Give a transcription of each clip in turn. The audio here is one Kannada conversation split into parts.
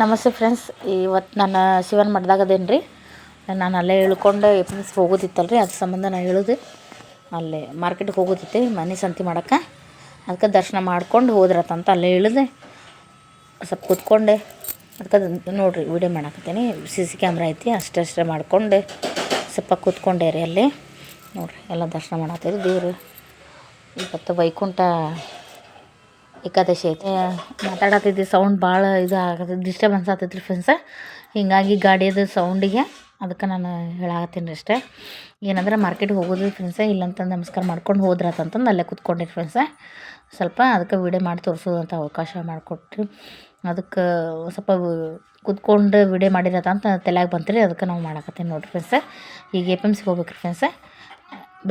ನಮಸ್ತೆ ಫ್ರೆಂಡ್ಸ್, ಇವತ್ತು ನಾನು ಶಿವನ ಮಠದಾಗ ಅದೇನು ರೀ. ನಾನು ಅಲ್ಲೇ ಇಳ್ಕೊಂಡು ಫ್ರೆಂಡ್ಸ್ ಹೋಗೋದಿತ್ತಲ್ಲ ರೀ, ಅದ್ರ ಸಂಬಂಧ ನಾನು ಹೇಳೋದು ಅಲ್ಲೇ ಮಾರ್ಕೆಟ್ಗೆ ಹೋಗೋದಿತ್ತೆ ಮನೆ ಸಂತೆ ಮಾಡೋಕೆ. ಅದಕ್ಕೆ ದರ್ಶನ ಮಾಡ್ಕೊಂಡು ಹೋದ್ರತಂತ ಅಲ್ಲೇ ಇಳಿದೆ ಸ್ವಲ್ಪ ಕೂತ್ಕೊಂಡೆ. ಅದಕ್ಕೆ ನೋಡಿರಿ ವೀಡಿಯೋ ಮಾಡಾಕತ್ತೀನಿ. CC ಕ್ಯಾಮ್ರಾ ಐತಿ, ಅಷ್ಟೇ ಮಾಡ್ಕೊಂಡು ಸ್ವಲ್ಪ ಕೂತ್ಕೊಂಡೆ ರೀ ಅಲ್ಲಿ. ನೋಡಿರಿ ಎಲ್ಲ ದರ್ಶನ ಮಾಡತ್ತೀರಿ ದೇವ್ರು. ಇವತ್ತು ವೈಕುಂಠ ಏಕಾದಶಿ ಐತಿ. ಮಾತಾಡತ್ತಿದ್ದೆ ಸೌಂಡ್ ಭಾಳ ಇದು ಆಗತ್ತೆ, ಡಿಸ್ಟರ್ಬೆನ್ಸ್ ಆಗ್ತೈತೆ ರೀ ಫ್ರೆಂಡ್ಸ. ಹೀಗಾಗಿ ಗಾಡಿಯದು ಸೌಂಡಿಗೆ ಅದಕ್ಕೆ ನಾನು ಹೇಳಾಕತ್ತೀನಿ ರೀ ಅಷ್ಟೇ. ಏನಂದ್ರೆ ಮಾರ್ಕೆಟ್ಗೆ ಹೋಗೋದು ಫ್ರೆಂಡ್ಸ, ಇಲ್ಲಂತಂದು ನಮಸ್ಕಾರ ಮಾಡ್ಕೊಂಡು ಹೋದ್ರತಂತಂದು ಅಲ್ಲೇ ಕೂತ್ಕೊಂಡ್ರಿ ಫ್ರೆಂಡ್ಸ. ಸ್ವಲ್ಪ ಅದಕ್ಕೆ ವೀಡಿಯೋ ಮಾಡಿ ತೋರಿಸೋದಂತ ಅವಕಾಶ ಮಾಡಿಕೊಟ್ರಿ. ಅದಕ್ಕೆ ಸ್ವಲ್ಪ ಕೂತ್ಕೊಂಡು ವೀಡಿಯೋ ಮಾಡಿರತ್ತಂತ ತಲೆಯಾಗ ಬಂತು ರೀ, ಅದಕ್ಕೆ ನಾವು ಮಾಡಾಕತ್ತೀನಿ ನೋಡಿರಿ ಫ್ರೆಂಡ್ಸ. ಈಗ APMCಗೆ ಹೋಗ್ಬೇಕ್ರಿ ಫ್ರೆಂಡ್ಸ.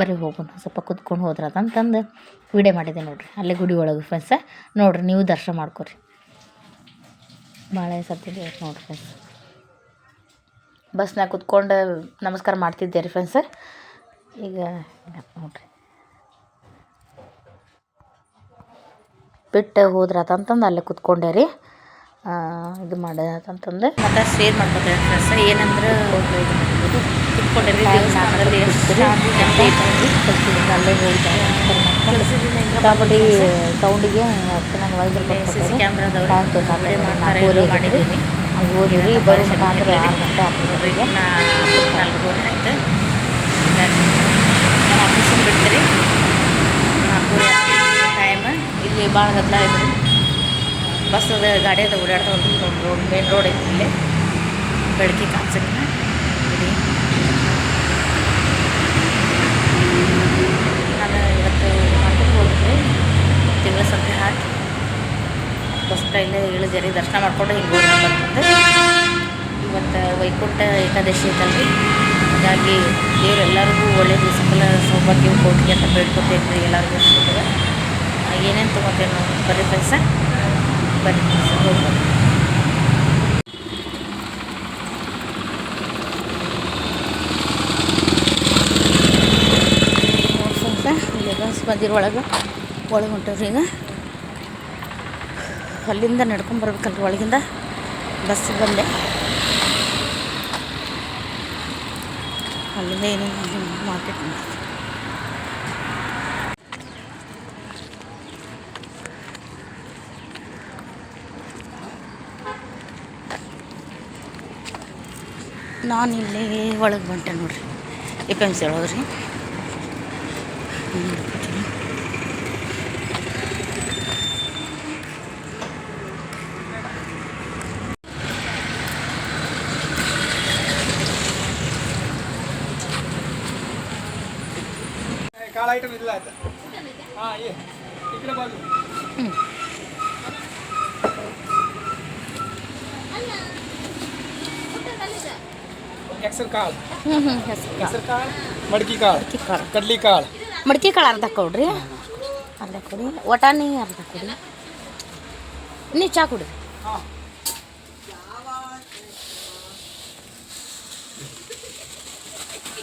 ಬರೀ ಹೋಗೋಣ ಸ್ವಲ್ಪ ಕೂತ್ಕೊಂಡು ಹೋದ್ರತಂತಂದು ವೀಡಿಯೋ ಮಾಡಿದೆ ನೋಡಿರಿ ಅಲ್ಲೇ ಗುಡಿ ಒಳಗೆ ಫ್ರೆಂಡ್ಸ. ನೋಡಿರಿ ನೀವು ದರ್ಶನ ಮಾಡ್ಕೊರಿ. ಭಾಳ ಸತ್ತಿದೆ ನೋಡಿರಿ ಫ್ರೆಂಡ್ಸ್. ಬಸ್ನಾಗ ಕೂತ್ಕೊಂಡು ನಮಸ್ಕಾರ ಮಾಡ್ತಿದ್ದೆ ರೀ ಫ್ರೆಂಡ್ಸ. ಈಗ ನೋಡಿರಿ ಬಿಟ್ಟು ಹೋದ್ರತಂತಂದು ಅಲ್ಲೇ ಕೂತ್ಕೊಂಡೆ ರೀ. ಇದು ಮಾಡೋದಂತಂದು ಮತ್ತು ಶೇರ್ ಮಾಡ್ಕೊತಾರೆ ಫ್ರೆಂಡ್ಸ. ಏನಂದ್ರೆ ಕೂತ್ಕೊಂಡೆ ರೀ ದೇವಸ್ಥಾನದಲ್ಲಿ ಅಲ್ಲೇ ಹೋಗಿದ್ದೆ ಸಿಕ್ಕಾಪಟ್ಟಿ ಸೌಂಡಿಗೆ ನಾನು CC ಕ್ಯಾಮ್ರಾದವ್ರು ಮಾಡಿದ್ದೀನಿ. ಹಂಗೆ ಹೋದಿರಿ ಬರೋ ಅಂದ್ರೆ 6 ಗಂಟೆ ಆಗ್ತದೆ. 4 ಆಯ್ತು. ಆಫೀಸಿಗೆ ಬಿಡ್ತೀರಿ 4 ಟೈಮ್. ಇಲ್ಲಿ ಭಾಳ ಗದ್ದಲ ಐತ್ರಿ. ಬಸ್ ಅದ ಗಾಡಿ ಅದ ಓಡಾಡ್ತಾ ರೋಡ್ ಮೇನ್ ರೋಡ್ ಐತಿ. ಇಲ್ಲಿ ಬೆಳಗ್ಗೆ ಕಾಣಿಸಕ್ಕೆ ನಾನು ಇವತ್ತು ಮಾರ್ಕೆಟ್ಗೆ ಹೋಗಿದ್ದೆ. ತಿಂಗಳ ಸಂತೆ ಹಾಕಿ ಅದಕ್ಕೋಸ್ಕರ ಇಲ್ಲೇ ಇಳಿದೇರಿ ದರ್ಶನ ಮಾಡಿಕೊಂಡು ಹಿಂಗೆ ಹೋಗಿ ಬಂತಂದು. ಇವತ್ತು ವೈಕುಂಠ ಏಕಾದಶಿ ಐತಲ್ರಿ, ಹಾಗಾಗಿ ದೇವ್ರು ಎಲ್ಲರಿಗೂ ಒಳ್ಳೇದು ಸಕಲ ಸೌಭಾಗ್ಯ ಕೊಡ್ಲಿ ಅಂತ ಬೇಡ್ಕೊತೇನೆ ರೀ ಎಲ್ಲರಿಗೂ ಅನ್ಸ್ಕೊತೇವೆ. ಏನೇನು ತೊಗೊತೇನೆ ನೋಡಿ ಬರ್ರಿ ಫ್ರೆಂಡ್ಸ, ಬರ್ರಿ ಫ್ರೆಂಡ್ಸ ಹೋಗ್ಬೋದು. ಇಲ್ಲಿ ಬಸ್ ಬಂದಿರೋ ಒಳಗೆ ಹೊಂಟವ್ರಿ. ಈಗ ಅಲ್ಲಿಂದ ನಡ್ಕೊಂಬರ್ಬೇಕಲ್ರಿ, ಒಳಗಿಂದ ಬಸ್ಸಿಗೆ ಬಂದೆ. ಅಲ್ಲಿಂದ ಏನು ಮಾರ್ಕೆಟ್ ನಾನು ಇಲ್ಲಿ ಒಳಗೆ ಹೊಂಟೆ ನೋಡಿರಿ. APMC ಒಳಗೆ ರೀ. काल आइटम इधर आता। हाँ ये इकडे बाजू एक्सल काल एक्सल काल मडकी काल कಡ್ಲಿ ಕಾಳು ಮಡಿಕೆ ಕಾಳು ಅರ್ಧ ಕೊಡ್ರಿ. ಅರ್ಧ ಕೊಡಿ. ವಟಾಣಿ ಅರ್ಧ ಕೊಡಿ. ನೀವು ಚಾ ಕುಡಿ.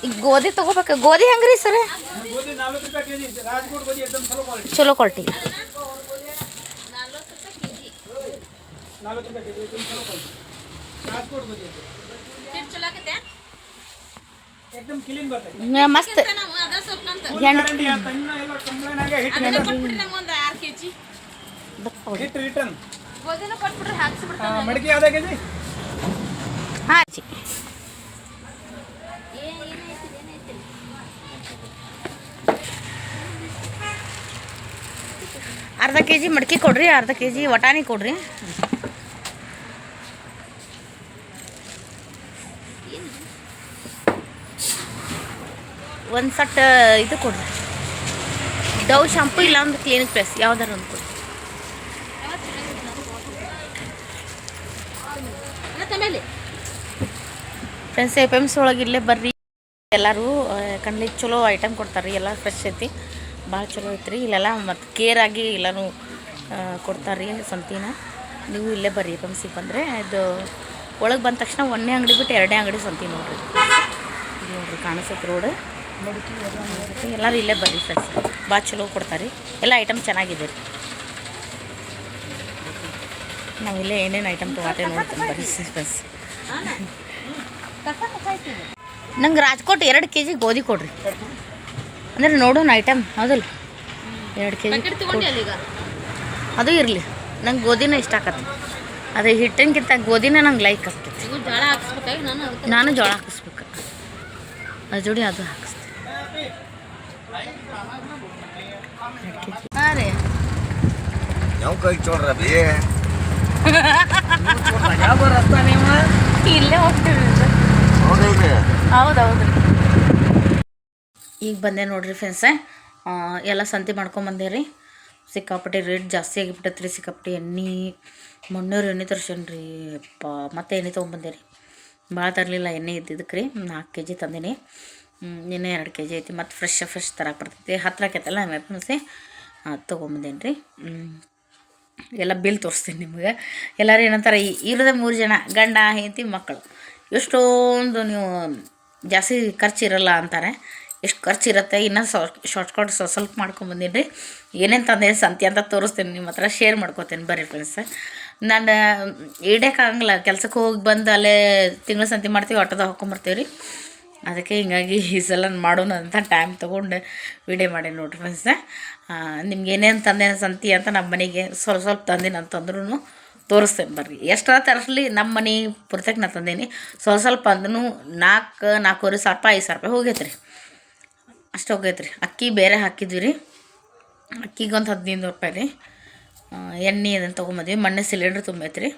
ಈಗ ಗೋಧಿ ತೊಗೋಬೇಕು. ಗೋಧಿ ಹೆಂಗ್ರಿ ಸರ್? ಗೋಧಿ 40 ರೂಪಾಯಿ ಕೆಜಿ. ರಾಜಕೋಟ್ ಗೋಧಿ एकदम ಚಲೋ ಕ್ವಾಲಿಟಿ. 40 ರೂಪಾಯಿ ಕೆಜಿ एकदम ಚಲೋ ಕ್ವಾಲಿಟಿ. ರಾಜಕೋಟ್ ಗೋಧಿ ಚಲೋ ಆಗತ್ತೆ. एकदम ಕ್ಲೀನ್ ಬರ್ತದೆ. ಮಸ್ತ್ ಗ್ಯಾರಂಟಿ ಅಂತ ಇನ್ನ ಎಲ್ಲ ಕಂಪ್ಲೇಂಟ್ ಆಗಿ ಹಿಟ್ ಕೊಟ್ಬಿಡ್ರಿ. ನಮಗೆ ಒಂದು 6 ಕೆಜಿ ಹಿಟ್ ರಿಟರ್ನ್ ಗೋಧಿನ ಕೊಟ್ಬಿಡ್ರಿ, ಹಾಕ್ಸಿ ಬಿಡ್ತಾರೆ. ಮಡಕೆ ಆದ ಕೆಜಿ. ಹಾಂ ಜಿ. ಅರ್ಧ ಕೆಜಿ ಮಡಕೆ ಕೊಡ್ರಿ, ಅರ್ಧ ಕೆಜಿ ವಟಾಣಿ ಕೊಡ್ರಿ. ಒಂದು ಸಟ್ ಇದು ಕೊಡ್ರಿ, ಡವ್ ಶಾಂಪು ಇಲ್ಲ ಒಂದು ಕ್ಲಿನಿಕ್ ಪ್ಲಸ್ ಯಾವ್ದಾರು ಒಂದು ಕೊಡ್ರಿ. ಫ್ರೆಂಡ್ಸ್ APMC ಒಳಗೆ ಇಲ್ಲೇ ಬರ್ರಿ ಎಲ್ಲರೂ. ಯಾಕಂದ್ರೆ ಚಲೋ ಐಟಮ್ ಕೊಡ್ತಾರೆ ರೀ, ಎಲ್ಲ ಫ್ರೆಶ್ ಐತಿ, ಭಾಳ ಚಲೋ ಐತ್ರಿ ಇಲ್ಲೆಲ್ಲ. ಮತ್ತು ಕೇರ್ ಆಗಿ ಎಲ್ಲನೂ ಕೊಡ್ತಾರೆ ರೀ ಸಂತಿನ. ನೀವು ಇಲ್ಲೇ ಬರ್ರಿ APMCಗೆ ಬಂದರೆ. ಇದು ಒಳಗೆ ಬಂದ ತಕ್ಷಣ 1ನೇ ಅಂಗಡಿ ಬಿಟ್ಟು 2ನೇ ಅಂಗಡಿ ಸಂತಿ ನೋಡಿರಿ. ನೋಡಿರಿ ಕಾಣಿಸುತ್ತೆ ರೋಡ್. ಎಲ್ಲರೂ ಇಲ್ಲೇ ಬರ್ರಿ ಫ್ರೆಂಡ್ಸ್, ಭಾಳ ಚಲೋ ಕೊಡ್ತಾರೆ ರೀ. ಎಲ್ಲ ಐಟಮ್ ಚೆನ್ನಾಗಿದೆ ರೀ. ನಾವಿಲ್ಲೇ ಏನೇನು ಐಟಮ್ ತೊಗೊತೇವೆ ನೋಡ್ತೀನಿ ಬರ್ರಿ ಬಸ್. ನಂಗೆ ರಾಜ್ಕೋಟ್ 2 kg ಗೋಧಿ ಕೊಡ್ರಿ, ಅಂದರೆ ನೋಡೋಣ ಐಟಮ್ ಹೌದಲ್ಲ. 2 kg ಅದು ಇರಲಿ, ನಂಗೆ ಗೋಧಿನ ಇಷ್ಟ ಆಗತ್ತೆ. ಅದೇ ಹಿಟ್ಟಿನಕ್ಕಿಂತ ಗೋಧಿನ ನಂಗೆ ಲೈಕ್ ಆಗ್ತೈತಿ. ನಾನು ಜೋಳ ಹಾಕಿಸ್ಬೇಕು, ಅದ್ರ ಜೋಡಿ ಅದು ಹಾಕಿಸ್ತೀನಿ. ಹಾಂ ರೀ ಯಾವ ಕೈ ಚೋಡ್ರ ಬಿ ಇಲ್ಲೇ ಹೋಗ್ತೀವಿ. ಹೌದೌದು. ಈಗ ಬಂದೆ ನೋಡ್ರಿ ಫ್ರೆಂಡ್ಸ, ಎಲ್ಲ ಸಂತೆ ಮಾಡ್ಕೊಂಬಂದೇರಿ. ಸಿಕ್ಕಾಪಟ್ಟೆ ರೇಟ್ ಜಾಸ್ತಿ ಆಗಿಬಿಟ್ಟೈತೆ ರೀ. ಸಿಕ್ಕಾಪಟ್ಟೆ ಎಣ್ಣೆ, ಮುನ್ನೂರು ಎಣ್ಣೆ ತರ್ಸೇನ್ರಿ ಅಪ್ಪ. ಮತ್ತೆ ಎಣ್ಣೆ ತೊಗೊಂಬಂದೇರಿ, ಭಾಳ ತರಲಿಲ್ಲ ಎಣ್ಣೆ ಇದ್ದಿದ್ದಕ್ಕೆ ರೀ. 4 kg ತಂದೀನಿ, ಇನ್ನೂ 2 kg ಐತಿ. ಮತ್ತು ಫ್ರೆಶ್ ತರಕ್ಕೆ ಬರ್ತೈತಿ. ಹತ್ತಿರ ಆಕೈತಲ್ಲ ಎಮರ್ಜೆನ್ಸಿ ತೊಗೊಂಬಂದೇನಿ ರೀ. ಎಲ್ಲ ಬಿಲ್ ತೋರಿಸ್ತೀನಿ ನಿಮಗೆ. ಎಲ್ಲರೂ ಏನಂತಾರೆ, ಇರೋದೇ 3 ಜನ, ಗಂಡ ಹೆಂಡತಿ ಮಕ್ಕಳು, ಎಷ್ಟೊಂದು ನೀವು ಜಾಸ್ತಿ ಖರ್ಚು ಇರಲ್ಲ ಅಂತಾರೆ. ಎಷ್ಟು ಖರ್ಚು ಇರುತ್ತೆ. ಇನ್ನೂ ಶಾರ್ಟ್ಕಟ್ ಸ್ವಲ್ಪ ಮಾಡ್ಕೊಂಬಂದೀನಿ ರೀ. ಏನೇನು ತಂದೆ ಸಂತೆ ಅಂತ ತೋರಿಸ್ತೀನಿ, ನಿಮ್ಮ ಹತ್ರ ಶೇರ್ ಮಾಡ್ಕೋತೀನಿ ಬರ್ರಿ ಫ್ರೆಂಡ್ಸ್. ನಾನು ಇಡೋಕ್ಕಾಗಂಗಿಲ್ಲ, ಕೆಲ್ಸಕ್ಕೆ ಹೋಗಿ ಬಂದು ಅಲ್ಲೇ ತಿಂಗಳ ಸಂತೆ ಮಾಡ್ತೀವಿ, ಆಟೋದಾಗ ಹಾಕ್ಕೊಂಬರ್ತೀವಿ ರೀ. ಅದಕ್ಕೆ ಹಿಂಗಾಗಿ ಈ ಸಲ ಮಾಡೋಣ ಅಂತ ಟೈಮ್ ತೊಗೊಂಡು ವಿಡಿಯೋ ಮಾಡಿ ನೋಡ್ರಿ ಫ್ರೆಂಡ್ಸ್. ನಿಮ್ಗೆ ಏನೇನು ತಂದೆ ಸಂತೆ ಅಂತ ನಮ್ಮ ಮನೆಗೆ ಸ್ವಲ್ಪ ತಂದೀನಿ ಅಂತಂದ್ರೂ ತೋರಿಸ್ತೇನೆ ಬರ್ರಿ. ಎಷ್ಟರ ತರಿಸ್ಲಿ ನಮ್ಮ ಮನೆ ಪುರ್ತಕ್ಕೆ ನಾನು ತಂದೀನಿ. ಸ್ವಲ್ಪ ಅಂದ್ರೂ 4-4.25 ಸಾವಿರ ರೂಪಾಯಿ 5 ಸಾವಿರ ರೂಪಾಯಿ ಹೋಗೈತೆ ರೀ, ಅಷ್ಟು ಹೋಗೈತೆ ರೀ. ಅಕ್ಕಿ ಬೇರೆ ಹಾಕಿದ್ವಿ ರೀ, ಅಕ್ಕಿಗೆ ಒಂದು 1500 ರೂಪಾಯಿ ರೀ. ಎಣ್ಣೆ ಅದನ್ನು ತೊಗೊಂಬಂದ್ವಿ. ಮಣ್ಣೆ ಸಿಲಿಂಡ್ರ್ ತುಂಬೈತೆ ರೀ.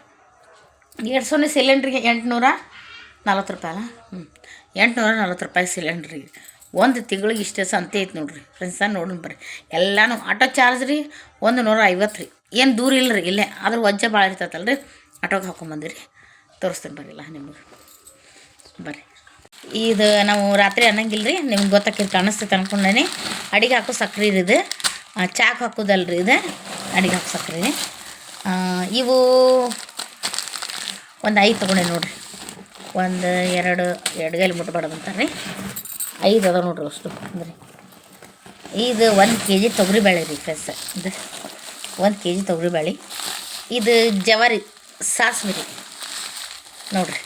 200 ಸಿಲಿಂಡ್ರಿಗೆ 840 ರೂಪಾಯಿ ಅಲ್ಲ. 840 ರೂಪಾಯಿ ಸಿಲಿಂಡ್ರಿಗೆ. ಒಂದು ತಿಂಗಳಿಗೆ ಇಷ್ಟೇ ಸಂತೆ ಐತೆ ನೋಡ್ರಿ ಫ್ರೆಂಡ್ಸ. ನೋಡೋಣ ಬರ್ರಿ. ಎಲ್ಲನೂ ಆಟೋ ಚಾರ್ಜ್ ರೀ 150 ರೀ. ಏನು ದೂರ ಇಲ್ಲ ರೀ, ಇಲ್ಲೇ. ಆದ್ರೆ ವಜ್ಜೆ ಭಾಳ ಇರ್ತೈತಲ್ಲ ರೀ, ಆಟೋಗೆ ಹಾಕ್ಕೊಂಬಂದಿರಿ. ತೋರಿಸ್ತೇನೆ ಬರಿಲ್ಲ ನಿಮಗೆ ಬರ್ರಿ. ಇದು ನಾವು ರಾತ್ರಿ ಅನ್ನಂಗಿಲ್ಲ ರೀ, ನಿಮ್ಗೆ ಗೊತ್ತಾಕಿದ್ದು ಕಾಣಿಸ್ತೈತೆ ಅನ್ಕೊಂಡೇನಿ. ಅಡಿಗೆ ಹಾಕೋ ಸಕ್ರೆ ಇದು, ಚಾಕ್ ಹಾಕೋದಲ್ರಿ ಇದು, ಅಡಿಗೆ ಹಾಕೋ ಸಕ್ರೆ. ಇವು ಒಂದು 5 ತೊಗೊಂಡೆ ನೋಡಿರಿ. 2 ಗೈಲಿ ಮುಟ್ಬಾರ್ದು ಅಂತಾರೆ ರೀ. 5 ಅದ ನೋಡ್ರಿ ಅಷ್ಟು. ಅಂದ್ರೆ ಇದು 1 kg ತೊಗರಿಬೇಳೆ ರೀ ಫ್ರೆಂಡ್ಸ್. ಇದು 1 kg ತೊಗರಿಬೇಳೆ. ಇದು ಜವಾರಿ ಸಾಸ್ವೆ ರೀ ನೋಡಿರಿ.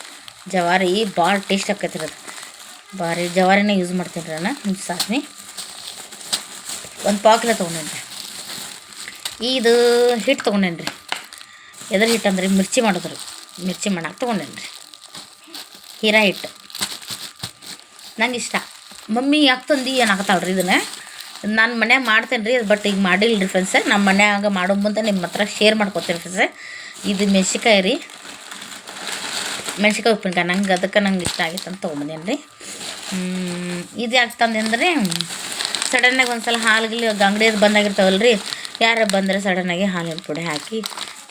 ಜವಾರಿ ಭಾಳ ಟೇಸ್ಟ್ ಆಕೈತಿ ರೀ. ಅದು ಭಾರಿ ಜವಾರಿನೇ ಯೂಸ್ ಮಾಡ್ತೀನಿ ರೀ ನಾನು. ಸಾಸ್ವೆ 1 ಪಾವು ಕಿಲೋ ತೊಗೊಂಡೇನಿ ರೀ. ಇದು ಹಿಟ್ಟು ತೊಗೊಂಡೇನಿ ರೀ. ಎದ್ರ ಹಿಟ್ಟು ಅಂದ್ರೆ ಮಿರ್ಚಿ ಮಾಡೋದ್ರಿ, ಮಿರ್ಚಿ ಮಾಡಕ್ಕೆ ತೊಗೊಂಡೇನಿ ರೀ. ಹೀರಾ ಹಿಟ್ಟು ನಂಗೆ ಇಷ್ಟ. ಮಮ್ಮಿ ಯಾಕೆ ತಂದು ಏನಾಗತ್ತಾಳ್ರಿ ಇದನ್ನು. ನಾನು ಮನ್ಯಾಗ ಮಾಡ್ತೇನೆ ರೀ, ಬಟ್ ಈಗ ಮಾಡಿಲ್ಲ ರೀ ಫ್ರೆಂಡ್ಸ್. ನಮ್ಮ ಮನ್ಯಾಗ ಮಾಡೋ ಮುಂದೆ ನಿಮ್ಮ ಹತ್ರ ಶೇರ್ ಮಾಡ್ಕೊತೀನಿ ಫ್ರೆಂಡ್ಸ್. ಇದು ಮೆಣ್ಸಿಕಾಯಿ ರೀ, ಮೆಣ್ಸಿಕಾಯಿ ಉಪ್ಪಿನಕಾಯಿ. ಅದಕ್ಕೆ ನಂಗೆ ಇಷ್ಟ ಆಗಿತ್ತು ಅಂತ ತೊಗೊಂಬಂದೇನಿ ರೀ. ಇದು ಯಾಕೆ ತಂದೆ ಅಂದರೆ, ಸಡನ್ನಾಗಿ ಒಂದು ಸಲ ಹಾಲಿಗೆ ಅಂಗಡಿಯದು ಬಂದಾಗಿರ್ತಾವಲ್ಲ ರೀ, ಯಾರು ಬಂದರೆ ಸಡನ್ನಾಗಿ ಹಾಲಿನ ಪುಡಿ ಹಾಕಿ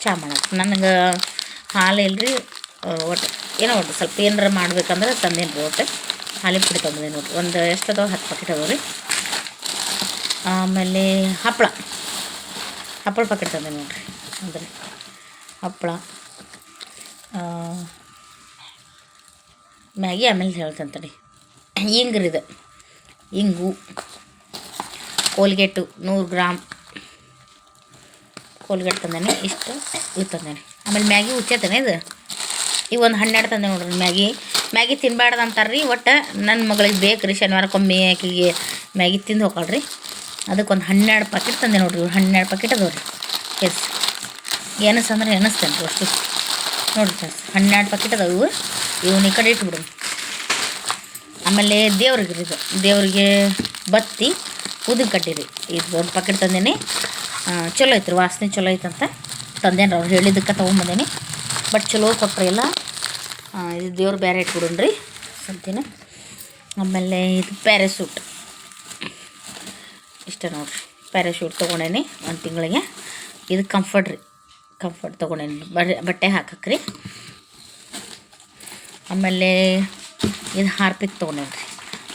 ಚಹಾ ಮಾಡಕ್ಕೆ. ನನಗೆ ಹಾಲು ಇಲ್ಲರಿ, ಒಟ್ಟು ಒಟ್ಟು ಸ್ವಲ್ಪ ಏನಾರ ಮಾಡ್ಬೇಕಂದ್ರೆ ತಂದೇನಿ ರೀ. ಒಟ್ಟು ಹಾಲಿನ ಪುಡಿ ತೊಗೊಂಬಂದೇನಿ ನೋಡಿರಿ. ಒಂದು ಎಷ್ಟು ಅದಾವೆ, 10 ಪ್ಯಾಕೆಟ್ ಅದಾವೆ ರೀ. ಆಮೇಲೆ ಹಪ್ಪಳ ಪ್ಯಾಕೆಟ್ ತಂದೇನಿ ನೋಡಿರಿ. ಅಂದರೆ ಹಪ್ಪಳ, ಮ್ಯಾಗಿ ಆಮೇಲೆ ಹೇಳ್ತೇನೆ ರೀ. ಹಿಂಗ್ರಿ ಇದು ಹಿಂಗು, ಕೋಲ್ಗೇಟು 100 ಗ್ರಾಮ್ ಕೋಲ್ಗೇಟ್ ತಂದೇನೆ. ಇಷ್ಟು ಇದು ತಂದೇನೆ. ಆಮೇಲೆ ಮ್ಯಾಗಿ ಉಚ್ಚೇತೇನೆ. ಈಗ ಒಂದು 12 ತಂದೆ ನೋಡ್ರಿ. ಮ್ಯಾಗಿ ತಿನ್ನಬಾರ್ದು ಅಂತಾರೆ ರೀ. ಒಟ್ಟು ನನ್ನ ಮಗಳಿಗೆ ಬೇಕು ರೀ, ಶನಿವಾರಕ್ಕೊಮ್ಮೆ ಆಕೆಗೆ ಮ್ಯಾಗಿ ತಿಂದು ಹೋಗಳ್ರಿ. ಅದಕ್ಕೊಂದು 12 ಪ್ಯಾಕೆಟ್ ತಂದೆ ನೋಡ್ರಿ. 12 ಪ್ಯಾಕೆಟ್ ಅದಾವೆ ರೀ. ಎಸ್ ಎನಸ್ತಂದ್ರೆ ಎನಿಸ್ತೇನೆ ರೀ ಅಷ್ಟು ನೋಡಿರಿ ಫ್ರೆಂಡ್ಸ್. 12 ಪ್ಯಾಕೆಟ್ ಅದಾವೆ. ಇವನ್ನ ಈ ಕಡೆ ಇಟ್ಬಿಡು. ಆಮೇಲೆ ದೇವ್ರಿಗೆ ಇದು, ದೇವ್ರಿಗೆ ಬತ್ತಿ ಉದಿನ ಕಡ್ಡಿ ರೀ. ಇದು 1 ಪ್ಯಾಕೆಟ್ ತಂದೇನಿ. ಚಲೋ ಐತೆ ರೀ, ವಾಸನೆ ಚಲೋ ಐತಂತ ತಂದೇನಿ ರೀ. ಅವ್ರು ಹೇಳಿದ್ದಕ್ಕೆ ತೊಗೊಂಬಂದೇನಿ. ಬಟ್ ಚಲೋ ಕೊಟ್ಟರೆ ಎಲ್ಲ. ಇದು ದೇವ್ರು ಬೇರೆ ಇಟ್ಬಿಡೋಣ್ರಿ ಸಂತಿನ. ಆಮೇಲೆ ಇದು ಪ್ಯಾರಾಶೂಟ್ ಇಷ್ಟ ನೋಡಿರಿ. ಪ್ಯಾರಾಶೂಟ್ ತೊಗೊಂಡೇನಿ 1 ತಿಂಗಳಿಗೆ. ಇದು ಕಂಫರ್ಟ್ ರೀ, ಕಂಫರ್ಟ್ ತೊಗೊಂಡೇನಿ ಬಟ್ಟೆ ಹಾಕಕ್ಕೆ ರೀ. ಆಮೇಲೆ ಇದು ಹಾರ್ಪಿಕ್ ತೊಗೊಂಡೇನಿ ರೀ.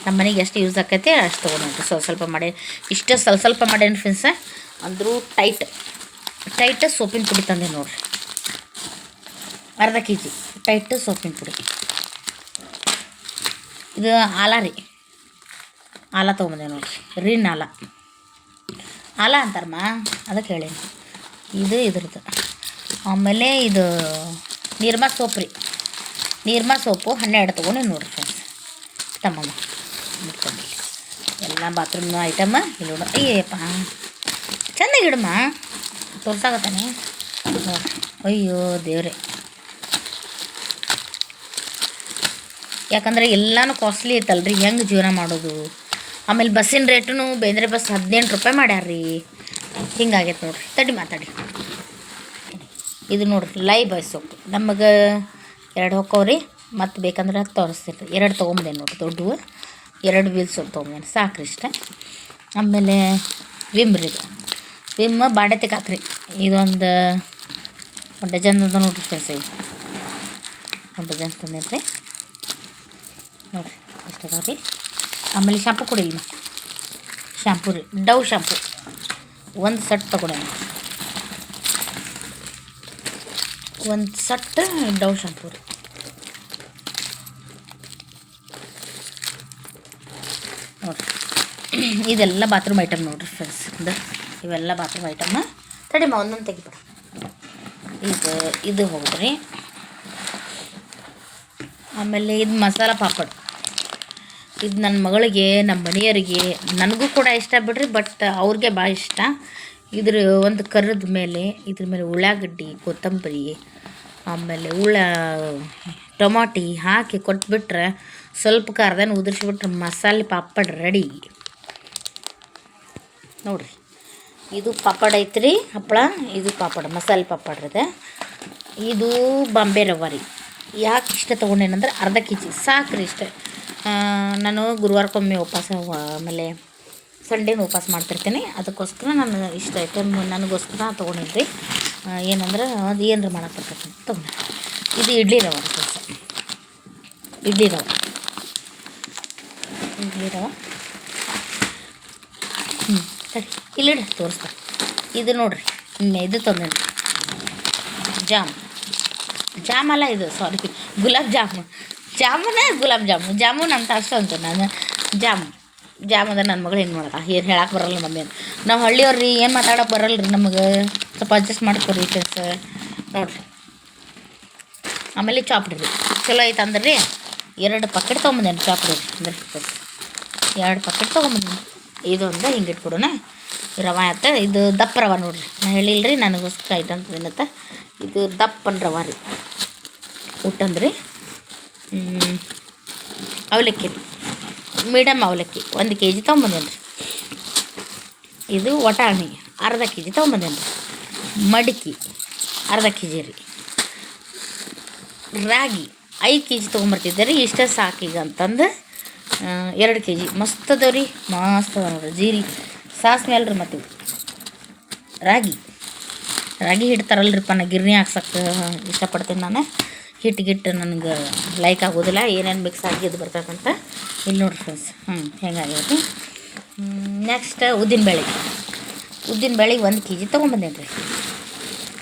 ನಮ್ಮ ಮನೆಗೆ ಎಷ್ಟು ಯೂಸ್ ಆಕೈತೆ ಅಷ್ಟು ತೊಗೊಂಡೇನಿ ರೀ. ಸ್ವಲ್ಪ ಮಾಡಿ ಇಷ್ಟು ಸ್ವಲ್ಪ ಮಾಡೇನಿ ಫ್ರೆಂಡ್ಸ. ಅಂದರೂ ಟೈಟ್ ಸೋಪಿನ ಪುಡಿ ತಂದೆ ನೋಡಿರಿ. ½ kg ಟೈಟ್ ಸೋಪಿನ ಪುಡಿ. ಇದು ಆಲ ರೀ, ಆಲ ತೊಗೊಂಬಂದೆ ನೋಡಿರಿ. ರಿನ್ ಆಲ ಅಂತಾರಮ್ಮ, ಅದಕ್ಕೆ ಹೇಳೀನಿ. ಇದು ಇದ್ರದ್ದು ಆಮೇಲೆ ಇದು ನಿರ್ಮಾ ಸೋಪ್ ರೀ, ನಿರ್ಮಾ ಸೋಪು 12 ತೊಗೊಂಡು ನೋಡಿರಿ ಫ್ರೆಂಡ್ಸ್. ತಮ್ಮಮ್ಮ ಇಟ್ಕೊಂಡು ಎಲ್ಲ ಬಾತ್ರೂಮ್ ಐಟಮ್ ಇಲ್ಲಿ ನೋಡ. ಅಯ್ಯಪ್ಪ ಚೆಂದಾಗಿ ಇಡಮ್ಮ, ತೋರ್ಸಾಗತ್ತಾನೆ. ಅಯ್ಯೋ ದೇವ್ರೆ, ಯಾಕಂದ್ರೆ ಎಲ್ಲನೂ ಕಾಸ್ಟ್ಲಿ ಐತಲ್ರಿ, ಹೆಂಗೆ ಜೀವನ ಮಾಡೋದು. ಆಮೇಲೆ ಬಸ್ಸಿನ ರೇಟೂ ಬೇಂದ್ರೆ ಬಸ್ 18 ರೂಪಾಯಿ ಮಾಡ್ಯಾರ್ರಿ. ಹಿಂಗಾಗೈತೆ ನೋಡ್ರಿ. ತಡಿ ಮಾತಾಡಿ. ಇದು ನೋಡ್ರಿ ಲೈ ಬಾಯ್ ಸೊಪ್ಪು ನಮಗೆ 2 ಹೊಕ್ಕವ್ರಿ, ಮತ್ತು ಬೇಕಂದ್ರೆ ತೋರಿಸ್ತೀನಿ. 2 ತೊಗೊಂಬಂದೇನು ನೋಡ್ರಿ, ದೊಡ್ಡವು 2 ವೀಲ್ ಸೊಪ್ಪು ತೊಗೊಂಬಂದೇನು, ಸಾಕ್ರಿ ಇಷ್ಟ. ಆಮೇಲೆ ವಿಮ್ ರೀ, ವಿಮ್ ಬಾಂಡೆ ಹಾಕ್ರಿ. ಇದೊಂದು 1 ಡಜನ್ ಅದ ನೋಡ್ರಿ ಫ್ರೆಂಡ್ಸ್. ಇದು 1 ಡಜನ್ ತಂದೇನ್ರಿ ನೋಡಿರಿ, ಅಷ್ಟು ಅದಾವ ರೀ. ಆಮೇಲೆ ಶಾಂಪು ಕೊಡಿಲ್ಲ, ಶಾಂಪು ರೀ, ಡವ್ ಶಾಂಪು 1 ಸೆಟ್ ತೊಗೊಂಡೇನೆ, 1 ಸೆಟ್ ಡವ್ ಶಾಂಪು ರೀ. ನೋಡಿರಿ, ಇದೆಲ್ಲ ಬಾತ್ರೂಮ್ ಐಟಮ್ ನೋಡಿರಿ ಫ್ರೆಂಡ್ಸ್. ಇವೆಲ್ಲ ಬಾತ್ರೂಮ್ ಐಟಮ್. ತಡಿಮ ಒಂದೊಂದು ತೆಗಿಬೇಡ. ಇದು ಹೋಗ್ರಿ. ಆಮೇಲೆ ಇದು ಮಸಾಲ ಪಾಪಡ್, ಇದು ನನ್ನ ಮಗಳಿಗೆ, ನಮ್ಮ ಮನೆಯವರಿಗೆ, ನನಗೂ ಕೂಡ ಇಷ್ಟ ಬಿಡ್ರಿ, ಬಟ್ ಅವ್ರಿಗೆ ಭಾಳ ಇಷ್ಟ. ಇದ್ರ ಒಂದು ಕರ್ರದ ಮೇಲೆ ಇದ್ರ ಮೇಲೆ ಉಳ್ಳಾಗಡ್ಡಿ, ಕೊತ್ತಂಬರಿ, ಆಮೇಲೆ ಟೊಮಾಟಿ ಹಾಕಿ ಕೊಟ್ಬಿಟ್ರೆ, ಸ್ವಲ್ಪ ಖಾರದನ್ನು ಉದುರಿಸ್ಬಿಟ್ರೆ ಮಸಾಲೆ ಪಾಪಡ್ ರೆಡಿ ನೋಡಿರಿ. ಇದು ಪಾಪಡ್ ಐತ್ರಿ, ಹಪ್ಪಳ. ಇದು ಪಾಪಡ್, ಮಸಾಲೆ ಪಾಪಡ್ ಇದೆ. ಇದು ಬಾಂಬೆ ರವೆ ರೀ. ಯಾಕೆ ಇಷ್ಟ ತೊಗೊಂಡೇನಂದ್ರೆ ಅರ್ಧ kg ಸಾಕ್ರಿ ಇಷ್ಟ. ನಾನು ಗುರುವಾರಕ್ಕೊಮ್ಮೆ ಉಪವಾಸ, ಆಮೇಲೆ ಸಂಡೇನೂ ಉಪವಾಸ ಮಾಡ್ತಿರ್ತೀನಿ. ಅದಕ್ಕೋಸ್ಕರ ನಾನು ಇಷ್ಟ ಐಟಮ್ ನನಗೋಸ್ಕರ ತೊಗೊಂಡಿದ್ರಿ. ಏನಂದ್ರೆ ಅದು ಏನರ ಮಾಡಕ್ಕೆ ಬರ್ತೈತೆ ಅಂತ ತೊಗೊಂಡೆ. ಇದು ಇಡ್ಲಿ ರವೆ ಕೆಲಸ, ಇಡ್ಲಿ ರವೆ ಸರಿ ಇಲ್ಲಿಡಿ ತೋರಿಸ್ತಾ. ಇದು ನೋಡಿರಿ, ಇದು ತೊಂದೇನೆ ಜಾಮಲ್ಲ, ಇದು ಸಾರಿ ಗುಲಾಬ್ ಗುಲಾಬ್ ಜಾಮೂನ್ ಅಂತ ಅಷ್ಟು ಅಂತ ನಾನು. ಜಾಮ್ ಅದ ನನ್ನ ಮಗಳು ಏನು ಮಾಡೋದ, ಏನು ಹೇಳಕ್ಕೆ ಬರಲ್ಲ ಮಮ್ಮಿ ಅಂತ. ನಾವು ಹಳ್ಳಿಯವ್ರಿ, ಏನು ಮಾತಾಡೋಕೆ ಬರಲ್ಲ ರೀ ನಮಗೆ, ಸ್ವಲ್ಪ ಅಡ್ಜಸ್ಟ್ ಮಾಡ್ಕೊರಿ ಫ್ರೆಂಡ್ಸ್ ನೋಡಿರಿ. ಆಮೇಲೆ ಚಾಪ್ಡಿ ರೀ, ಚಲೋ ಐತೆ ಅಂದ್ರೆ ರೀ 2 ಪಾಕೆಟ್ ತೊಗೊಂಬಂದೇನು ಚಾಪ್ಡಿ ರೀ. ಅಂದ್ರೆ 2 ಪಾಕೆಟ್ ತೊಗೊಂಬಂದೇನು. ಇದೊಂದು ಹಿಂಗೆ ಇಟ್ಕೊಡೋಣ. ರವೆ ಆಯ್ತು. ಇದು ದಪ್ಪ ರವೆ ನೋಡಿರಿ, ನಾನು ಹೇಳಿಲ್ಲ ರೀ ನನಗೋಸ್ಕರ ಐಟಮ್ ಏನತ್ತ. ಇದು ದಪ್ಪನ ರವೆ ರೀ, ಊಟಂದ್ರಿ. ಅವಲಕ್ಕಿ ರೀ, ಮೀಡಿಯಮ್ ಅವಲಕ್ಕಿ 1 kg ತೊಗೊಂಬಂದೇನು ರೀ. ಇದು ವಟಾಣಿ ಅರ್ಧ kg ತೊಗೊಂಬಂದೇನು ರೀ. ಮಡಿಕೆ ಅರ್ಧ kg ರೀ. ರಾಗಿ 5 kg ತೊಗೊಂಬರ್ತಿದ್ದೆ ರೀ. ಇಷ್ಟ ಸಾಕೀಗ ಅಂತಂದು 2 kg ಮಸ್ತ್ ಅದಾವ ರೀ, ಮಸ್ತ್ ಅದ ನೋಡ್ರಿ. ಜೀರಿಗೆ ಸಾಸಿವೆ ಅಲ್ರಿ. ಮತ್ತು ರಾಗಿ ಹಿಟ್ಟು ತರಲ್ರಿಪ್ಪ, ನಾ ಗಿರ್ನಿ ಹಾಕ್ಸಕ್ಕೆ ಇಷ್ಟಪಡ್ತೀನಿ. ನಾನು ಹಿಟ್ಟು ನನಗೆ ಲೈಕ್ ಆಗೋದಿಲ್ಲ, ಏನೇನು ಮಿಕ್ಸ್ ಆಗಿ ಇದು ಬರ್ತಕ್ಕಂತ. ಇಲ್ಲಿ ನೋಡ್ರಿ ಫ್ರೆಂಡ್ಸ್, ಹೆಂಗಾಗೈತಿ. ನೆಕ್ಸ್ಟ್ ಉದ್ದಿನಬೇಳೆ 1 kg ತೊಗೊಂಬಂದೇನು ರೀ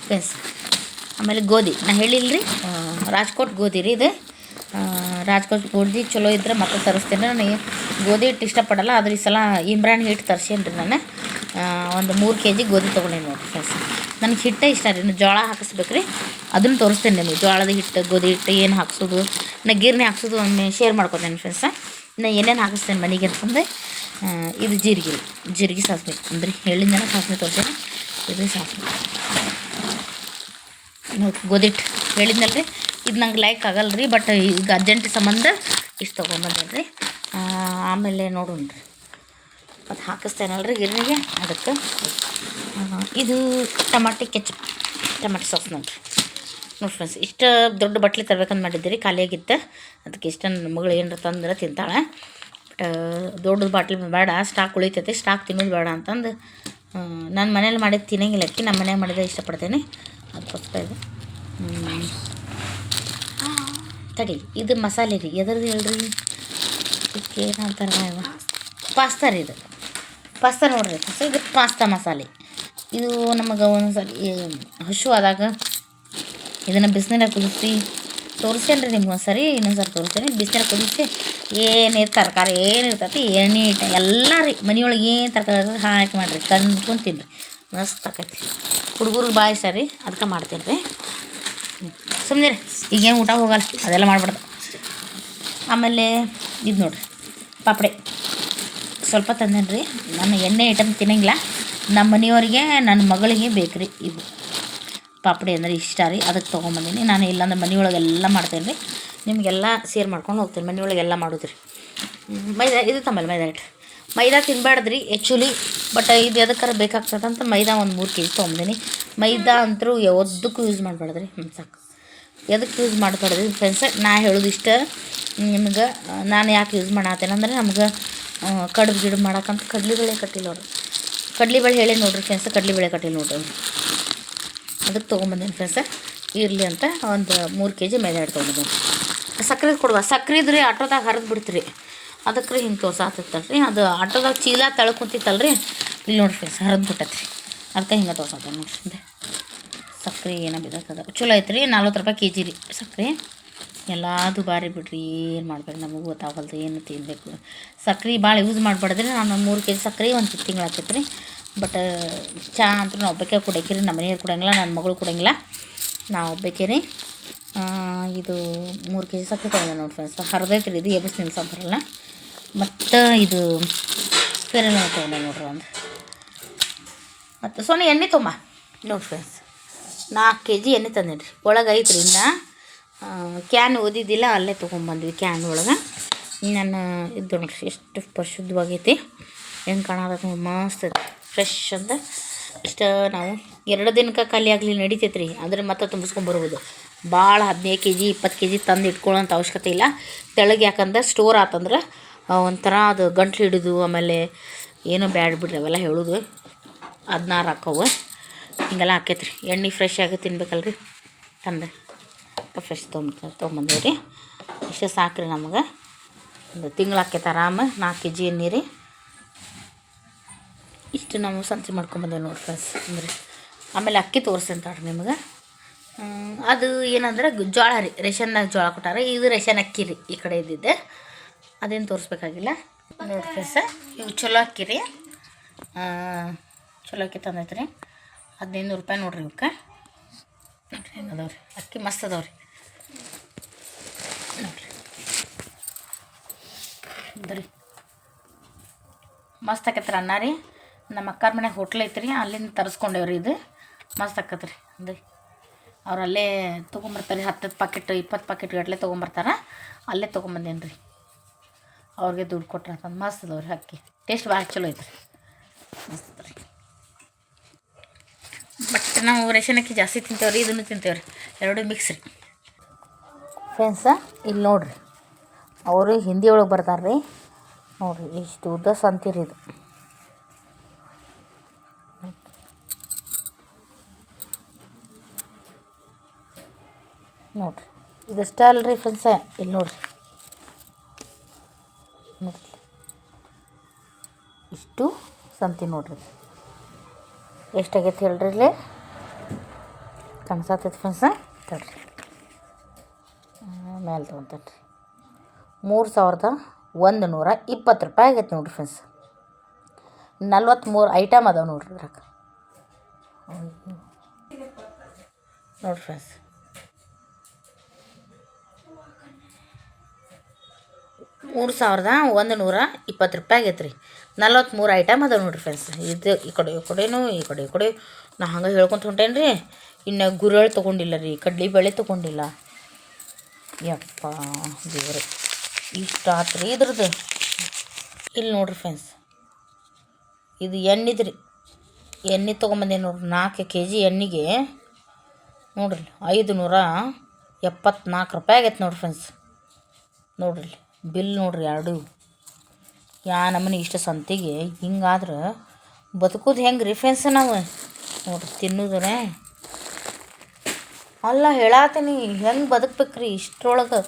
ಫ್ರೆಂಡ್ಸ್. ಆಮೇಲೆ ಗೋಧಿ, ನಾ ಹೇಳಿಲ್ಲ ರೀ, ರಾಜ್ಕೋಟ್ ಗೋಧಿ ರೀ. ಇದು ರಾಜ್ಕೋಟ್ ಗೋಧಿ ಚಲೋ ಇದ್ರೆ ಮತ್ತೆ ತರಿಸ್ತೇನೆ. ನಾನು ಗೋಧಿ ಹಿಟ್ಟು ಇಷ್ಟಪಡಲ್ಲ, ಆದ್ರೆ ಈ ಸಲ ಇಂಬ್ರಾಣಿ ಹಿಟ್ಟು ತರಿಸೇನಿ ರೀ ನಾನು. ಒಂದು 3 kg ಗೋಧಿ ತೊಗೊಂಡೇನಿ ನೋಡಿರಿ ಫ್ರೆಂಡ್ಸ್. ನನಗೆ ಹಿಟ್ಟೇ ಇಷ್ಟ ರೀ. ಇನ್ನು ಜೋಳ ಹಾಕಿಸ್ಬೇಕು ರೀ, ಅದನ್ನು ತೋರಿಸ್ತೇನೆ ನಿಮಗೆ. ಜೋಳದ ಹಿಟ್ಟು, ಗೋಧಿ ಹಿಟ್ಟು ಏನು ಹಾಕ್ಸೋದು, ನಾ ಗಿರ್ನಿ ಹಾಕ್ಸೋದು ಒಮ್ಮೆ ಶೇರ್ ಮಾಡ್ಕೊತೇನೆ ಫ್ರೆಂಡ್ಸ್. ನಾ ಏನೇನು ಹಾಕಿಸ್ತೇನೆ ಮನೆಗೆ ಅಂತಂದು. ಇದು ಜೀರಿಗೆ ಸಾಸಿವೆ ಅಂದ್ರೆ ಹೇಳಿದ ಸಾಸಿವೆ ತೋರಿಸ್ತೇನೆ. ಇದು ಸಾಸಿವೆ ನೋಡಿ, ಗೋಧಿ ಹಿಟ್ಟು ಹೇಳಿದ್ನಲ್ರಿ. ಇದು ನಂಗೆ ಲೈಕ್ ಆಗಲ್ಲ ರೀ, ಬಟ್ ಈಗ ಅರ್ಜೆಂಟ್ ಸಂಬಂಧ ಇಷ್ಟು ತೊಗೊಂಬಂದೇನೆ ರೀ. ಆಮೇಲೆ ನೋಡೋಣ್ರಿ, ಮತ್ತು ಹಾಕಿಸ್ತೇನಲ್ರಿ ಗಿರ್ನಿಗೆ, ಅದಕ್ಕೆ. ಇದು ಟಮಾಟಿ ಸಾಸ್ ನೋಡಿರಿ ಫ್ರೆಂಡ್ಸ್. ಇಷ್ಟು ದೊಡ್ಡ ಬಟ್ಲಿ ತರ್ಬೇಕಂತ ಮಾಡಿದ್ದೀರಿ, ಖಾಲಿಯಾಗಿತ್ತು. ಅದಕ್ಕೆ ಇಷ್ಟ ನನ್ನ ಮಗಳು ಏನಾರ ತಂದ್ರೆ ತಿಂತಾಳೆ. ಬಟ್ ದೊಡ್ಡದು ಬಾಟ್ಲಿ ಬೇಡ, ಸ್ಟಾಕ್ ಉಳಿತೈತೆ, ಸ್ಟಾಕ್ ತಿನ್ನೋದು ಬೇಡ ಅಂತಂದು ನಾನು ಮನೇಲಿ ಮಾಡಿದ್ದು ತಿನ್ನಂಗಿಲ್ಲ ಅಕ್ಕಿ, ನಮ್ಮ ಮನೆಯಾಗ ಮಾಡಿದ್ರೆ ಇಷ್ಟಪಡ್ತೇನೆ. ಅದಕ್ಕೋಸ್ಕರ ಇದು ತಡಿ. ಇದು ಮಸಾಲೆ ರೀ, ಎದ್ರದ್ದು ಹೇಳ್ರಿ, ಇದಕ್ಕೆ ಏನಂತಾರೆ ಪಾಸ್ತಾ ರೀ. ಇದು ಪಾಸ್ತಾ ನೋಡ್ರಿ, ಇದು ಪಾಸ್ತಾ ಮಸಾಲೆ. ಇದು ನಮಗೆ ಒಂದ್ಸರಿ ಹಶು ಆದಾಗ ಇದನ್ನು ಬಿಸಿನೀರಾಗ ಕುದಿಸಿ ತೋರಿಸ್ತೇನೆ ರೀ ನಿಮ್ಗೆ. ಒಂದ್ಸರಿ ಇನ್ನೊಂದು ಸರಿ ತೋರಿಸ್ತೇನೆ. ಬಿಸಿನೀರಾಗ ಕುದಿಸಿ ಏನಿರು ತರಕಾರಿ ಏನಿರ್ತೈತಿ, ಎಣ್ಣೆ ಎಲ್ಲ ರೀ ಮನೆಯೊಳಗೆ ಏನು ತರಕಾರಿ ಹಾಕಿ ಮಾಡಿರಿ, ತಂದ್ಕೊಂಡು ತಿನ್ನಿರಿ, ಮಸ್ತ್ ಆಕೈತಿ. ಹುಡುಗರಿಗೆ ಭಾಳ ಇಷ್ಟ ರೀ, ಅದಕ್ಕೆ ಮಾಡ್ತೀನಿ ರೀ. ಸುಮ್ಮನೆ ಈಗೇನು ಊಟ ಹೋಗಲ್ಲ, ಅದೆಲ್ಲ ಮಾಡ್ಬಾರ್ದು. ಆಮೇಲೆ ಇದು ನೋಡಿರಿ ಪಾಪಡೆ ಸ್ವಲ್ಪ ತಂದೇನಿ ರೀ. ನಾನು ಎಣ್ಣೆ ಐಟಮ್ ತಿನ್ನಂಗಿಲ್ಲ, ನಮ್ಮ ಮನೆಯವರಿಗೆ ನನ್ನ ಮಗಳಿಗೆ ಬೇಕು ರೀ ಇವು ಪಾಪಡೆ ಅಂದರೆ ಇಷ್ಟ ರೀ, ಅದಕ್ಕೆ ತೊಗೊಂಬಂದೀನಿ. ನಾನು ಇಲ್ಲಾಂದ್ರೆ ಮನೆಯೊಳಗೆಲ್ಲ ಮಾಡ್ತೇನೆ ರೀ, ನಿಮಗೆಲ್ಲ ಶೇರ್ ಮಾಡ್ಕೊಂಡು ಹೋಗ್ತೀನಿ. ಮನೆಯೊಳಗೆಲ್ಲ ಮಾಡೋದು ರೀ. ಮೈದಾ ಇದು ತಮ್ಮಲ್ಲಿ ಮೈದಾ ಹಿಟ್ಟು. ಮೈದಾ ತಿನ್ನಬಾರ್ದ್ರಿ ಆ್ಯಕ್ಚುಲಿ, ಬಟ್ ಇದು ಎದಕ್ಕಾರ ಬೇಕಾಗ್ತದಂತ ಮೈದಾ ಒಂದು 3 kg ತೊಗೊಂಬಂದೀನಿ. ಮೈದಾ ಅಂತರೂ ಯಾವುದಕ್ಕೂ ಯೂಸ್ ಮಾಡಬಾರ್ದ್ರಿ. ಸಾಕು, ಎದಕ್ಕೆ ಯೂಸ್ ಮಾಡಬಾರ್ದು ಫ್ರೆಂಡ್ಸ್, ನಾ ಹೇಳೋದು ಇಷ್ಟ ನಿಮ್ಗೆ. ನಾನು ಯಾಕೆ ಯೂಸ್ ಮಾಡತ್ತೇನೆ ಅಂದರೆ ನಮ್ಗೆ ಕಡುಬು ಗಿಡುಬು ಮಾಡೋಕ್ಕಂತ ಕಡಲೆಬೇಳೆ ಕಟ್ಟಿಲ್ಲ ಅವ್ರು. ಕಡಲೆಬೇಳೆ ಹೇಳಿ ನೋಡ್ರಿ ಫ್ರೆಂಡ್ಸ್, ಕಡಲೆಬೇಳೆ ಕಟ್ಟಿಲ್ಲ ನೋಡ್ರಿ, ಅದಕ್ಕೆ ತೊಗೊಂಬಂದೇನು ಫ್ರೆಂಡ್ಸ್. ಇರಲಿ ಅಂತ ಒಂದು 3 kg ಮೈದಾ ಹಿಟ್ಟು ತೊಗೊಂಬಂದೇನೆ. ಸಕ್ಕರೆ ಕೊಡುವ ಸಕ್ರೆದು ರೀ ಆಟೋದಾಗ ಹರಿದು ಬಿಡ್ತೀರಿ, ಅದಕ್ಕೆ ರೀ ಹಿಂಗೆ ತೋರ್ಸಾತೈತಲ್ರಿ. ಅದು ಆಟೋದಾಗ ಚೀಲ ತಳ ಕುಂತಿತ್ತಲ್ರಿ, ಇಲ್ಲಿ ನೋಡ್ರಿ ಫ್ರೆಂಡ್ಸ್ ಹರಿದು ಬಿಟ್ಟೈತ್ರಿ, ಅದಕ್ಕೆ ಹಿಂಗೆ ತೋರ್ಸಾತ ನೋಡ್ರಿ. ಸಕ್ಕರೆ ಏನೋ ಬಿದ್ದದ ಚಲೋ ಐತ್ರಿ. 40 ರೂಪಾಯಿ kg ರೀ ಸಕ್ಕರೆ. ಎಲ್ಲ ದುಬಾರಿ ಬಿಡ್ರಿ, ಏನು ಮಾಡಬೇಡಿ, ನಮಗೂ ಗೊತ್ತಾಗಲ್ದು ಏನು ತಿನ್ನಬೇಕು. ಸಕ್ಕರೆ ಭಾಳ ಯೂಸ್ ಮಾಡಬಾರ್ದ್ರಿ. ನಾನು 3 kg ಸಕ್ಕರೆ ಒಂದು ತಿಂಗಳು ಆಕೈತೆ ರೀ. ಬಟ್ ಚಹಾ ಅಂತೂ ನಾವು ಒಬ್ಬಕ್ಕೆ ಕುಡಿಯಕ್ಕೆ ನಮ್ಮ ಮನೆಯವ್ರು ಕುಡಿಯಂಗಿಲ್ಲ, ನನ್ನ ಮಗಳು ಕುಡಿಯಂಗಿಲ್ಲ, ನಾವು ಒಬ್ಬಕ್ಕೆ ರೀ. ಇದು 3 kg ಸಕ್ಕರೆ ತೊಗೊಂಡೆ ನೋಡಿ ಫ್ರೆಂಡ್ಸ್. ಹರಿದೈತೆ ರೀ ಇದು, ಎಬ್ಬಿಸಿ ನಿಲ್ಸೋಕೆ ಬರಲ್ಲ. ಮತ್ತು ಇದು ಫೇರ್ ತೊಗೊಂಡೆ ನೋಡ್ರಿ ಒಂದು. ಮತ್ತು ಸೊನ್ನೆ ಎಣ್ಣೆ ತೊಂಬ ನೋಡಿ ಫ್ರೆಂಡ್ಸ್, 4 kg ಎಣ್ಣೆ ತಂದೇನಿ ರೀ. ಒಳಗೆ ಐತ್ರಿ ಇನ್ನು ಕ್ಯಾನ್ ಓದಿದ್ದಿಲ್ಲ, ಅಲ್ಲೇ ತೊಗೊಂಬಂದ್ವಿ ಕ್ಯಾನ್ ಒಳಗೆ. ನಾನು ಇದು ನೋಡ್ರಿ ಎಷ್ಟು ಪರಿಶುದ್ಧವಾಗೈತಿ, ಹೆಂಗೆ ಕಾಣತೈತಿ ಮಸ್ತ್ ಐತಿ, ಫ್ರೆಶ್ ಅಂತ. ಇಷ್ಟು ನಾವು 2 ದಿನಕ್ಕೆ ಖಾಲಿ ಆಗಲಿ ನಡಿತೈತೆ ರೀ, ಅಂದರೆ ಮತ್ತೆ ತುಂಬಿಸ್ಕೊಂಬರ್ಬೋದು. ಭಾಳ 15 kg 20 kg ತಂದು ಇಟ್ಕೊಳ್ಳೋಂಥ ಅವಶ್ಯಕತೆ ಇಲ್ಲ. ತೆಳಗೆ ಯಾಕಂದ್ರೆ ಸ್ಟೋರ್ ಆತಂದ್ರೆ ಒಂಥರ ಅದು ಗಂಟ್ಲು ಹಿಡಿದು ಆಮೇಲೆ ಏನೋ ಬ್ಯಾಡ್ ಬಿಡ್ರಿ ಅವೆಲ್ಲ ಹೇಳೋದು, 16 ಹಾಕವು ಹಿಂಗೆಲ್ಲ ಆಕೈತ್ರಿ. ಎಣ್ಣೆ ಫ್ರೆಶ್ ಆಗಿ ತಿನ್ಬೇಕಲ್ರಿ, ತಂದೆ ಫ್ರೆಶ್ ತೊಗೊಂಬಂದೇವಿ ರೀ. ಇಷ್ಟೇ ಸಾಕ್ರಿ ನಮಗೆ, ಒಂದು ತಿಂಗಳು ಆಕೈತೆ ಆರಾಮ. 4 kg ಎಣ್ಣೆ ರೀ. ಇಷ್ಟು ನಾವು ಸಂಚೆ ಮಾಡ್ಕೊಂಬಂದೇವೆ ನೋಡಿ ಫ್ರೆಂಡ್ಸ್. ಅಂದ್ರೆ ಆಮೇಲೆ ಅಕ್ಕಿ ತೋರಿಸ್ತೇನೆ ತಡ್ರಿ ನಿಮಗೆ. ಅದು ಏನಂದ್ರೆ ಜೋಳ ರೀ, ರೇಷನ್ನಾಗ ಜೋಳ ಕೊಟ್ಟಾರೆ. ಇದು ರೇಷನ್ ಅಕ್ಕಿ ರೀ, ಈ ಕಡೆ ಇದ್ದಿದ್ದೆ, ಅದೇನು ತೋರಿಸ್ಬೇಕಾಗಿಲ್ಲ ನೋಡಿ ಫ್ರೆಂಡ್ಸ್. ಇವು ಚಲೋ ಅಕ್ಕಿ ರೀ, ಚಲೋ ಅಕ್ಕಿ ತಂದೈತೆ ರೀ. 1500 ರೂಪಾಯಿ ನೋಡಿರಿ ಇವಕ್ಕೆ. ನೋಡಿರಿ ಹೆಂಗೆ ಅದಾವೆ ರೀ, ಅಕ್ಕಿ ಮಸ್ತ್ ಅದಾವೆ ರೀ ನೋಡಿರಿ. ಬರೀ ಮಸ್ತ್ ಆಕೈತೆ ರೀ ಅನ್ನ ರೀ. ನಮ್ಮ ಅಕ್ಕಾರ ಮನೆಗೆ ಹೋಟ್ಲ್ ಐತ್ರಿ, ಅಲ್ಲಿಂದ ತರಿಸ್ಕೊಂಡೇವ್ರಿ. ಇದು ಮಸ್ತ್ ಆಕೈತೆ ರೀ. ಅಂದ್ರೆ ಅವ್ರು ಅಲ್ಲೇ ತೊಗೊಂಬರ್ತಾರೆ, 10 ಪಾಕೆಟ್ 20 ಪಾಕೆಟ್ ಗಟ್ಟಲೆ ತೊಗೊಂಬರ್ತಾರೆ, ಅಲ್ಲೇ ತೊಗೊಂಬಂದೇನು ರೀ. ಅವ್ರಿಗೆ ದುಡ್ಡು ಕೊಟ್ರೆ ಅಂತಂದು ಮಸ್ತ್ ಅದಾವೆ ರೀ ಅಕ್ಕಿ. ಟೇಸ್ಟ್ ಭಾಳ ಚಲೋ ಐತೆ ರೀ, ಮಸ್ತ್ ರೀ. ಬಟ್ ನಾವು ರೇಷನ್ ಅಕ್ಕಿ ಜಾಸ್ತಿ ತಿಂತೇವೆ ರೀ, ಇದನ್ನು ತಿಂತೇವೆ ರೀ, ಎರಡೂ ಮಿಕ್ಸ್ ರೀ ಫ್ರೆಂಡ್ಸ. ಇಲ್ಲಿ ನೋಡಿರಿ, ಅವರು ಹಿಂದಿ ಒಳಗೆ ಬರ್ತಾರೆ ರೀ ನೋಡಿರಿ, ಇಷ್ಟು ಉದ್ದ ಸಂತೀರಿ ಇದು. ನೋಡಿರಿ ಇದಷ್ಟೇ ಅಲ್ರಿ ಫ್ರೆಂಡ್ಸ. ಇಲ್ಲಿ ನೋಡಿರಿ ನೋಡಿರಿ ಇಷ್ಟು ಸಂತಿ ನೋಡಿರಿ, ಎಷ್ಟಾಗೈತೆ ಹೇಳ್ರಿ. ಇಲ್ಲೇ ಕಾಣಿಸತೈತಿ ಫ್ರೆಂಡ್ಸ, ತಡ್ರಿ ಮೇಲೆ ತೊಗೊತೇನೆ ರೀ. 3120 ರೂಪಾಯಿ ಆಗೈತೆ ನೋಡಿರಿ ಫ್ರೆಂಡ್ಸ್. 43 ಐಟಮ್ ಅದಾವೆ ನೋಡಿರಿ ಇದ್ರಾಗ. ನೋಡಿರಿ ಫ್ರೆಂಡ್ಸ್, 3120 ರೂಪಾಯಿ ಆಗೈತೆ ರೀ. 43 ಐಟಮ್ ಅದಾವೆ ನೋಡಿರಿ ಫ್ರೆಂಡ್ಸ್. ಇದು ಈ ಕಡೆನೂ ಈ ಕಡೆ ನಾ ಹಂಗೆ ಹೇಳ್ಕೊತ ಹೊಂಟೇನಿ ರೀ. ಇನ್ನು ಗುರೆಳ್ಳು ತೊಗೊಂಡಿಲ್ಲ ರೀ, ಕಡ್ಲೆಬೇಳೆ ತೊಗೊಂಡಿಲ್ಲ. ಯಪ್ಪ ದೇವ್ರೆ, ಇಷ್ಟು ಆತು ರೀ ಇದ್ರದ್ದು. ಇಲ್ಲಿ ನೋಡಿರಿ ಫ್ರೆಂಡ್ಸ್, ಇದು ಎಣ್ಣೆದು ರೀ. ಎಣ್ಣೆ ತೊಗೊಂಬಂದೆ ನೋಡ್ರಿ, 4 kg ಎಣ್ಣೆಗೆ ನೋಡ್ರಿ 574 ರೂಪಾಯಿ ಆಗೈತೆ ನೋಡಿರಿ ಫ್ರೆಂಡ್ಸ್. ನೋಡ್ರಿ ಬಿಲ್ ನೋಡ್ರಿ, ಎರಡು ನಮ್ಮನೆ ಇಷ್ಟು ಸಂತಿಗೆ. ಹಿಂಗಾದ್ರೆ ಬದುಕೋದು ಹೆಂಗೆ ರೀ ಫ್ರೆಂಡ್ಸ್ ನಾವು? ನೋಡ್ರಿ ತಿನ್ನೋದ್ರೆ ಅಲ್ಲ ಹೇಳತ್ತೀನಿ, ಹೆಂಗೆ ಬದುಕ್ಬೇಕ್ರಿ ಇಷ್ಟರೊಳಗೆ.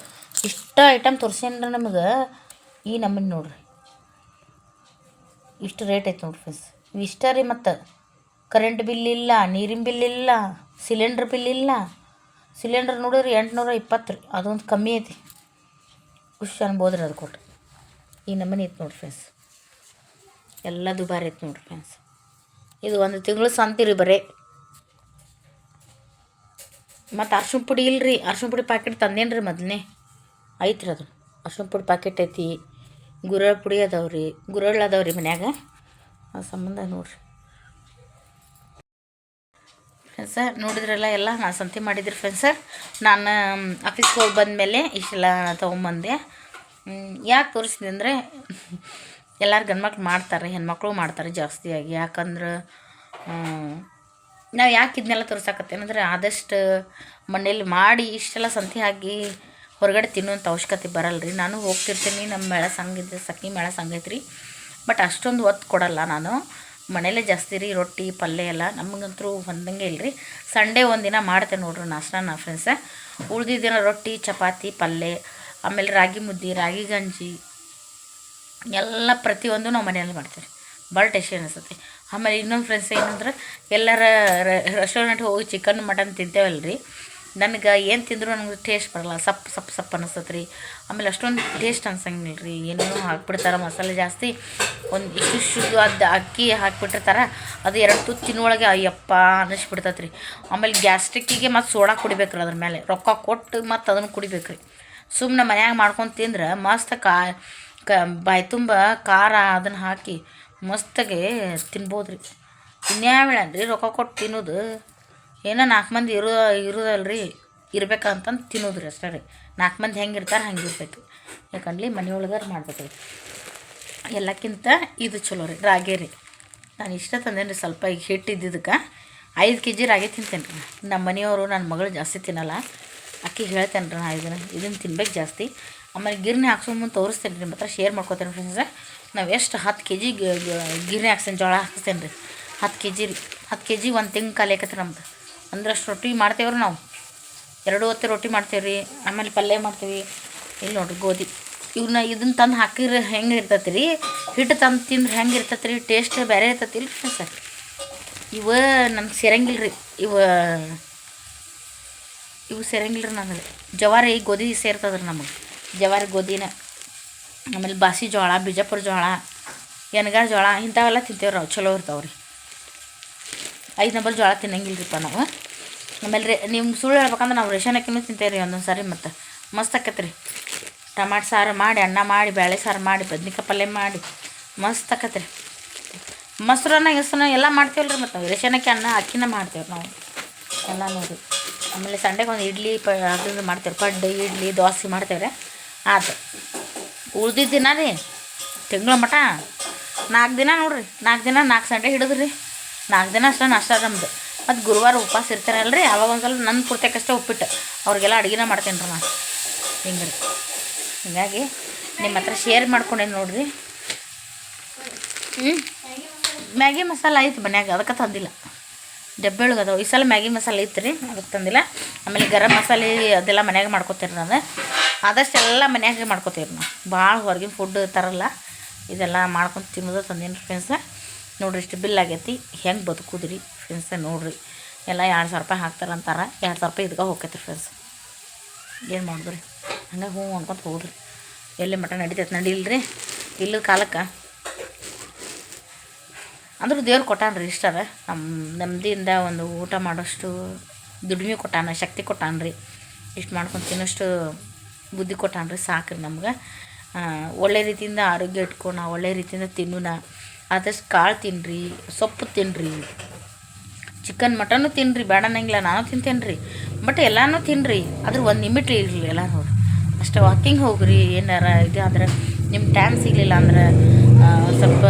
ಇಷ್ಟು ಐಟಮ್ ತೋರಿಸ್ಯಾನ್ರಿ ನಮಗೆ. ಈ ನಮ್ಮನೆ ನೋಡ್ರಿ ಇಷ್ಟು ರೇಟ್ ಐತೆ ನೋಡ್ರಿ ಫ್ರೆಂಡ್ಸ್. ಇವು ಇಷ್ಟ ರೀ. ಮತ್ತು ಕರೆಂಟ್ ಬಿಲ್ ಇಲ್ಲ, ನೀರಿನ ಬಿಲ್ ಇಲ್ಲ, ಸಿಲಿಂಡ್ರ್ ಬಿಲ್ ಇಲ್ಲ. ಸಿಲಿಂಡ್ರ್ ನೋಡಿರಿ 820 ರೀ, ಅದೊಂದು ಕಮ್ಮಿ ಐತಿ, ಖುಷಿ ಅನ್ಬೋದು ರೀ ಅದು ಕೊಟ್ಟು. ಈ ನಮ್ಮನೆ ಐತೆ ನೋಡ್ರಿ ಫ್ರೆಂಡ್ಸ್, ಎಲ್ಲ ದುಬಾರಿ ಐತೆ ನೋಡ್ರಿ ಫ್ರೆಂಡ್ಸ್. ಇದು 1 ತಿಂಗಳು ಸಂತಿರಿ ಬರೀ. ಮತ್ತು ಅರ್ಶಿಣ ಪುಡಿ ಇಲ್ರಿ, ಅರ್ಶಿಣ ಪುಡಿ ಪ್ಯಾಕೆಟ್ ತಂದೇನು ರೀ ಮೊದಲನೇ ಐತ್ರಿ. ಅದು ಅರ್ಶಿಣ ಪುಡಿ ಪ್ಯಾಕೆಟ್ ಐತಿ, ಗುರಳ್ ಪುಡಿ ಅದಾವ್ರಿ, ಗುರಳ್ ಅದಾವ್ರಿ ಮನ್ಯಾಗ. ಆ ಸಂಬಂಧ ನೋಡ್ರಿ ಫ್ರೆಂಡ್ಸ. ನೋಡಿದ್ರಲ್ಲ ಎಲ್ಲ ನಾನು ಸಂತೆ ಮಾಡಿದ್ರಿ ಫ್ರೆಂಡ್ಸ. ನಾನು ಆಫೀಸ್ಗೆ ಹೋಗಿ ಬಂದಮೇಲೆ ಇಷ್ಟೆಲ್ಲ ತೊಗೊಂಬಂದೆ. ಯಾಕೆ ತೋರಿಸಿದೆ ಅಂದರೆ ಎಲ್ಲರೂ ಗಂಡ್ಮಕ್ಳು ಮಾಡ್ತಾರೆ, ಹೆಣ್ಮಕ್ಳು ಮಾಡ್ತಾರೆ ಜಾಸ್ತಿಯಾಗಿ. ಯಾಕಂದ್ರೆ ನಾವು ಯಾಕೆ ಇದನ್ನೆಲ್ಲ ತೋರ್ಸಕತ್ತೇನಂದ್ರೆ ಆದಷ್ಟು ಮನೇಲಿ ಮಾಡಿ ಇಷ್ಟೆಲ್ಲ ಸಂತೆ ಹಾಕಿ ಹೊರಗಡೆ ತಿನ್ನುವಂಥ ಅವಶ್ಯಕತೆ ಬರಲ್ಲ ರೀ. ನಾನು ಹೋಗ್ತಿರ್ತೀನಿ, ನಮ್ಮ ಮೇಳ ಸಂಘ ಇದೆ, ಸಖಿ ಮೇಳ ಸಂಘ ಐತ್ರಿ. ಬಟ್ ಅಷ್ಟೊಂದು ಒತ್ತು ಕೊಡಲ್ಲ ನಾನು, ಮನೇಲೇ ಜಾಸ್ತಿ ರೀ. ರೊಟ್ಟಿ ಪಲ್ಯ ಎಲ್ಲ ನಮಗಂತೂ ಹೊಂದಂಗೆ ಇಲ್ಲ ರೀ. ಸಂಡೇ ಒಂದಿನ ಮಾಡ್ತೇನೆ ನೋಡ್ರಿ ನಾಷ್ಟಾನ ಫ್ರೆಂಡ್ಸ. ಉಳ್ದಿದ್ದ ದಿನ ರೊಟ್ಟಿ ಚಪಾತಿ ಪಲ್ಯ, ಆಮೇಲೆ ರಾಗಿ ಮುದ್ದೆ, ರಾಗಿ ಗಂಜಿ ಎಲ್ಲ ಪ್ರತಿಯೊಂದು ನಾವು ಮನೆಯಲ್ಲಿ ಮಾಡ್ತೀವಿ. ಭಾಳ ಟೇಸ್ಟಿ ಅನಿಸ್ತೈತಿ. ಆಮೇಲೆ ಇನ್ನೊಂದು ಫ್ರೆಂಡ್ಸ್ ಏನಂದ್ರೆ ಎಲ್ಲರ ರೆಸ್ಟೋರೆಂಟ್ಗೆ ಹೋಗಿ ಚಿಕನ್ ಮಟನ್ ತಿಂತೇವಲ್ಲ ರೀ, ನನಗೆ ಏನು ತಿಂದರೂ ನನಗೆ ಟೇಸ್ಟ್ ಬರಲ್ಲ. ಸಪ್ಪು ಅನಿಸ್ತೈತೆ ರೀ. ಆಮೇಲೆ ಅಷ್ಟೊಂದು ಟೇಸ್ಟ್ ಅನ್ಸಂಗಿಲ್ಲ ರೀ. ಏನೇನೋ ಹಾಕ್ಬಿಡ್ತಾರೆ ಮಸಾಲೆ ಜಾಸ್ತಿ, ಒಂದು ಇಷ್ಟು ಅದು ಅಕ್ಕಿ ಹಾಕಿಬಿಟ್ಟಿರ್ತಾರೆ. ಅದು 2 ತುತ್ತು ತಿನ್ನೊಳಗೆ ಅಯ್ಯಪ್ಪ ಅನ್ನಿಸ್ಬಿಡ್ತೈತೆ ರೀ. ಆಮೇಲೆ ಗ್ಯಾಸ್ಟ್ರಿಕ್ಕಿಗೆ ಮತ್ತು ಸೋಡಾ ಕುಡಿಬೇಕು ರೀ. ಅದ್ರ ಮೇಲೆ ರೊಕ್ಕ ಕೊಟ್ಟು ಮತ್ತು ಅದನ್ನು ಕುಡಿಬೇಕು ರೀ. ಸುಮ್ಮನೆ ಮನ್ಯಾಗ ಮಾಡ್ಕೊಂಡು ತಿಂದ್ರೆ ಮಸ್ತ್ ಬಾಯಿ ತುಂಬ ಖಾರ ಅದನ್ನು ಹಾಕಿ ಮಸ್ತಾಗೆ ತಿನ್ಬೋದು ರೀ. ಇನ್ಯಾವೇಳನ್ರಿ ರೊಕ್ಕ ಕೊಟ್ಟು ತಿನ್ನೋದು. ಏನೋ 4 ಮಂದಿ ಇರೋದಲ್ರಿ, ಇರ್ಬೇಕಂತಂದು ತಿನ್ನೋದು ರೀ ಅಷ್ಟೇ ರೀ. 4 ಮಂದಿ ಹೆಂಗೆ ಇರ್ತಾರೆ ಹಂಗೆ ಇರ್ಬೇಕು. ಯಾಕಂದ್ರೆ ಮನೆಯೊಳಗಾರ ಮಾಡ್ಬೇಕು ರೀ. ಎಲ್ಲಕ್ಕಿಂತ ಇದು ಚಲೋ ರೀ ರಾಗಿ ರೀ. ನಾನು ಇಷ್ಟ ತಂದೇನೆ ರೀ. ಸ್ವಲ್ಪ ಈಗ ಹಿಟ್ಟಿದ್ದಕ್ಕೆ 5 kg ರಾಗಿ ತಿಂತೇನೆ ರೀ. ನಮ್ಮ ಮನೆಯವರು ನನ್ನ ಮಗಳು ಜಾಸ್ತಿ ತಿನ್ನಲ್ಲ. ಅಕ್ಕಿಗೆ ಹೇಳ್ತೇನೆ ರೀ ನಾ ಇದನ್ನು ತಿನ್ಬೇಕು ಜಾಸ್ತಿ. ಆಮೇಲೆ ಗಿರ್ನಿ ಹಾಕ್ಸೋ ಮುಂದೆ ತೋರಿಸ್ತೇನೆ ರೀ, ನಿಮ್ಮ ಹತ್ರ ಶೇರ್ ಮಾಡ್ಕೋತೇನೆ ಫ್ರೆಂಡ್ಸ. ನಾವು ಎಷ್ಟು 10 kg ಗಿರ್ನಿ ಹಾಕ್ಸೇನೆ, ಜೋಳ ಹಾಕ್ಸ್ತೇನೆ ರೀ. 10 kg ರೀ. 10 kg 1 ತಿಂಗಳು ಖಾಲಿ ಆಕೈತೆ ನಮ್ದು. ಅಂದ್ರೆ ಅಷ್ಟು ರೊಟ್ಟಿ ಮಾಡ್ತೇವ್ರಿ ನಾವು. 2 ಹೊತ್ತು ರೊಟ್ಟಿ ಮಾಡ್ತೇವೆ ರೀ. ಆಮೇಲೆ ಪಲ್ಯ ಮಾಡ್ತೀವಿ. ಇಲ್ಲಿ ನೋಡಿರಿ ಗೋಧಿ ಇದನ್ನು ತಂದು ಹಾಕಿದ್ರೆ ಹೆಂಗೆ ಇರ್ತೈತೆ ರೀ, ಹಿಟ್ಟು ತಂದು ತಿಂದ್ರೆ ಹೆಂಗೆ ಇರ್ತೈತೆ ರೀ, ಟೇಸ್ಟ್ ಬೇರೆ ಇರ್ತೈತಿ ಇಲ್ಲ ಫ್ರೆಂಡ್ಸ. ಇವು ನನಗೆ ಸೇರಂಗಿಲ್ಲ ರೀ. ಇವು ಸೇರಂಗಿಲ್ಲ ರೀ ನನಗೆ. ಜವಾರಿ ಗೋಧಿ ಸೇರ್ತದ್ರಿ ನಮಗೆ, ಜವಾರಿ ಗೋಧಿನ. ಆಮೇಲೆ ಬಾಸಿ ಜೋಳ, ಬಿಜಾಪುರ ಜೋಳ, ಎಣ್ಗಾರ ಜೋಳ ಇಂಥವೆಲ್ಲ ತಿಂತೇವೆ ನಾವು. ಚಲೋ ಇರ್ತಾವೆ ರೀ. 5 ನಂಬರ್ ಜೋಳ ತಿನ್ನಂಗಿಲ್ರಿಪ್ಪ ನಾವು. ಆಮೇಲೆ ನಿಮ್ಗೆ ಸುಳ್ಳು ಹೇಳ್ಬೇಕಂದ್ರೆ ನಾವು ರೇಷನ್ ಅಕ್ಕಿನೂ ತಿಂತೇವೆ ರೀ ಒಂದೊಂದು ಸಾರಿ. ಮತ್ತು ಮಸ್ತ್ ಆಕೈತೆ ರೀ. ಟಮಾಟೊ ಸಾರು ಮಾಡಿ, ಅನ್ನ ಮಾಡಿ, ಬೇಳೆ ಸಾರು ಮಾಡಿ, ಬದ್ನಿಕಾಯಿ ಪಲ್ಯ ಮಾಡಿ ಮಸ್ತ್ ಆಕೈತೆ ರೀ. ಮೊಸರನ್ನ ಎಲ್ಲ ಮಾಡ್ತೇವಲ್ಲ ರೀ. ಮತ್ತು ರೇಷನ್ ಅಕ್ಕಿನ ಮಾಡ್ತೇವೆ ನಾವು ಎಲ್ಲ ನೋಡಿ. ಆಮೇಲೆ ಸಂಡೆಗೆ ಒಂದು ಇಡ್ಲಿ ಅದನ್ನು ಮಾಡ್ತೇವೆ. ಪಡ್ಡು ಇಡ್ಲಿ ದೋಸೆ ಮಾಡ್ತೇವೆ ರೀ. ಆಯ್ತು ಉಳ್ದಿದ್ದ ದಿನ ರೀ ತಿಂಗಳ ಮಟ 4 ದಿನ ನೋಡಿರಿ. 4 ದಿನ 4 ಸಂಡೆ ಹಿಡಿದ್ರಿ. 4 ದಿನ ಅಷ್ಟೇ ನಾಷ್ಟ ನಮ್ದು. ಮತ್ತು ಗುರುವಾರ ಉಪವಾಸ ಇರ್ತಾರಲ್ಲ ರೀ, ಆವಾಗ ಒಂದು ಸ್ವಲ್ಪ ನನ್ನ ಪೂರ್ತಿಯಕ್ಕಷ್ಟೇ ಉಪ್ಪಿಟ್ಟು ಅವ್ರಿಗೆಲ್ಲ ಅಡುಗೆನ ಮಾಡ್ತೇನೆ ರೀ ನಾನು. ಹಿಂಗೆ ರೀ. ಹೀಗಾಗಿ ನಿಮ್ಮ ಹತ್ರ ಶೇರ್ ಮಾಡ್ಕೊಂಡೇನು ನೋಡಿರಿ. ಮ್ಯಾಗಿ ಮಸಾಲ ಐತೆ ಮನ್ಯಾಗ, ಅದಕ್ಕೆ ತಂದಿಲ್ಲ. ಡಬ್ಬೆ ಒಳಗೆ ಅದಾವೆ. ಈ ಸಲ ಮ್ಯಾಗಿ ಮಸಾಲೆ ಇತ್ತು ರೀ, ಅದಕ್ಕೆ ತಂದಿಲ್ಲ. ಆಮೇಲೆ ಗರಂ ಮಸಾಲೆ ಅದೆಲ್ಲ ಮನ್ಯಾಗ ಮಾಡ್ಕೊತೀರಿ ನಾನು. ಆದಷ್ಟೆಲ್ಲ ಮನ್ಯಾಗೆ ಮಾಡ್ಕೊತೀವಿ ನಾವು. ಭಾಳ ಹೊರಗಿನ ಫುಡ್ ತರಲ್ಲ. ಇದೆಲ್ಲ ಮಾಡ್ಕೊಂಡು ತಿನ್ನೋದು ತಂದೇನು ರೀ ಫ್ರೆಂಡ್ಸ. ನೋಡಿರಿ ಇಷ್ಟು ಬಿಲ್ ಆಗೈತಿ. ಹೆಂಗೆ ಬದುಕುದ್ರಿ ಫ್ರೆಂಡ್ಸ ನೋಡಿರಿ. ಎಲ್ಲ 2,000 ರೂಪಾಯಿ ಹಾಕ್ತಾರೆ ಅಂತಾರೆ. 2,000 ರೂಪಾಯಿ ಇದಕ್ಕೆ ಹೋಗ್ತೈತೆ ಫ್ರೆಂಡ್ಸ್. ಏನು ಮಾಡಿದ್ರಿ ಹಂಗೆ ಹ್ಞೂ ಅನ್ಕೊತ ಹೋಗ್ರಿ. ಎಲ್ಲಿ ಮಟ ನಡಿತೈತೆ ನಡಿಲ್ರಿ. ಇಲ್ಲದ ಕಾಲಕ್ಕೆ ಅಂದ್ರೂ ದೇವ್ರು ಕೊಟ್ಟಾನ್ರಿ ಇಷ್ಟಾರ. ನೆಮ್ಮದಿಯಿಂದ ಒಂದು ಊಟ ಮಾಡೋಷ್ಟು ದುಡಿಮೆ ಕೊಟ್ಟಾನ, ಶಕ್ತಿ ಕೊಟ್ಟಾನ್ರಿ. ಇಷ್ಟು ಮಾಡ್ಕೊಂಡು ತಿನ್ನೋಷ್ಟು ಬುದ್ಧಿ ಕೊಟ್ಟಾನ್ರಿ. ಸಾಕ್ರಿ ನಮ್ಗೆ. ಒಳ್ಳೆ ರೀತಿಯಿಂದ ಆರೋಗ್ಯ ಇಟ್ಕೊಂಡು ಒಳ್ಳೆ ರೀತಿಯಿಂದ ತಿನ್ನೋಣ. ಆದಷ್ಟು ಕಾಳು ತಿನ್ನಿರಿ, ಸೊಪ್ಪು ತಿನ್ನಿರಿ, ಚಿಕನ್ ಮಟನ್ನು ತಿನ್ನಿರಿ, ಬೇಡ ಅನ್ನಂಗಿಲ್ಲ, ನಾನು ತಿಂತೇನೆ ರೀ. ಬಟ್ ಎಲ್ಲನೂ ತಿನ್ನಿರಿ, ಅದ್ರ ಒಂದು ಲಿಮಿಟ್ ಇರಲಿ ಎಲ್ಲ ನೋಡಿ. ಅಷ್ಟೇ ವಾಕಿಂಗ್ ಹೋಗ್ರಿ. ಏನಾರ ಇದು ಆದರೆ ನಿಮ್ಮ ಟೈಮ್ ಸಿಗಲಿಲ್ಲ ಅಂದ್ರೆ ಸ್ವಲ್ಪ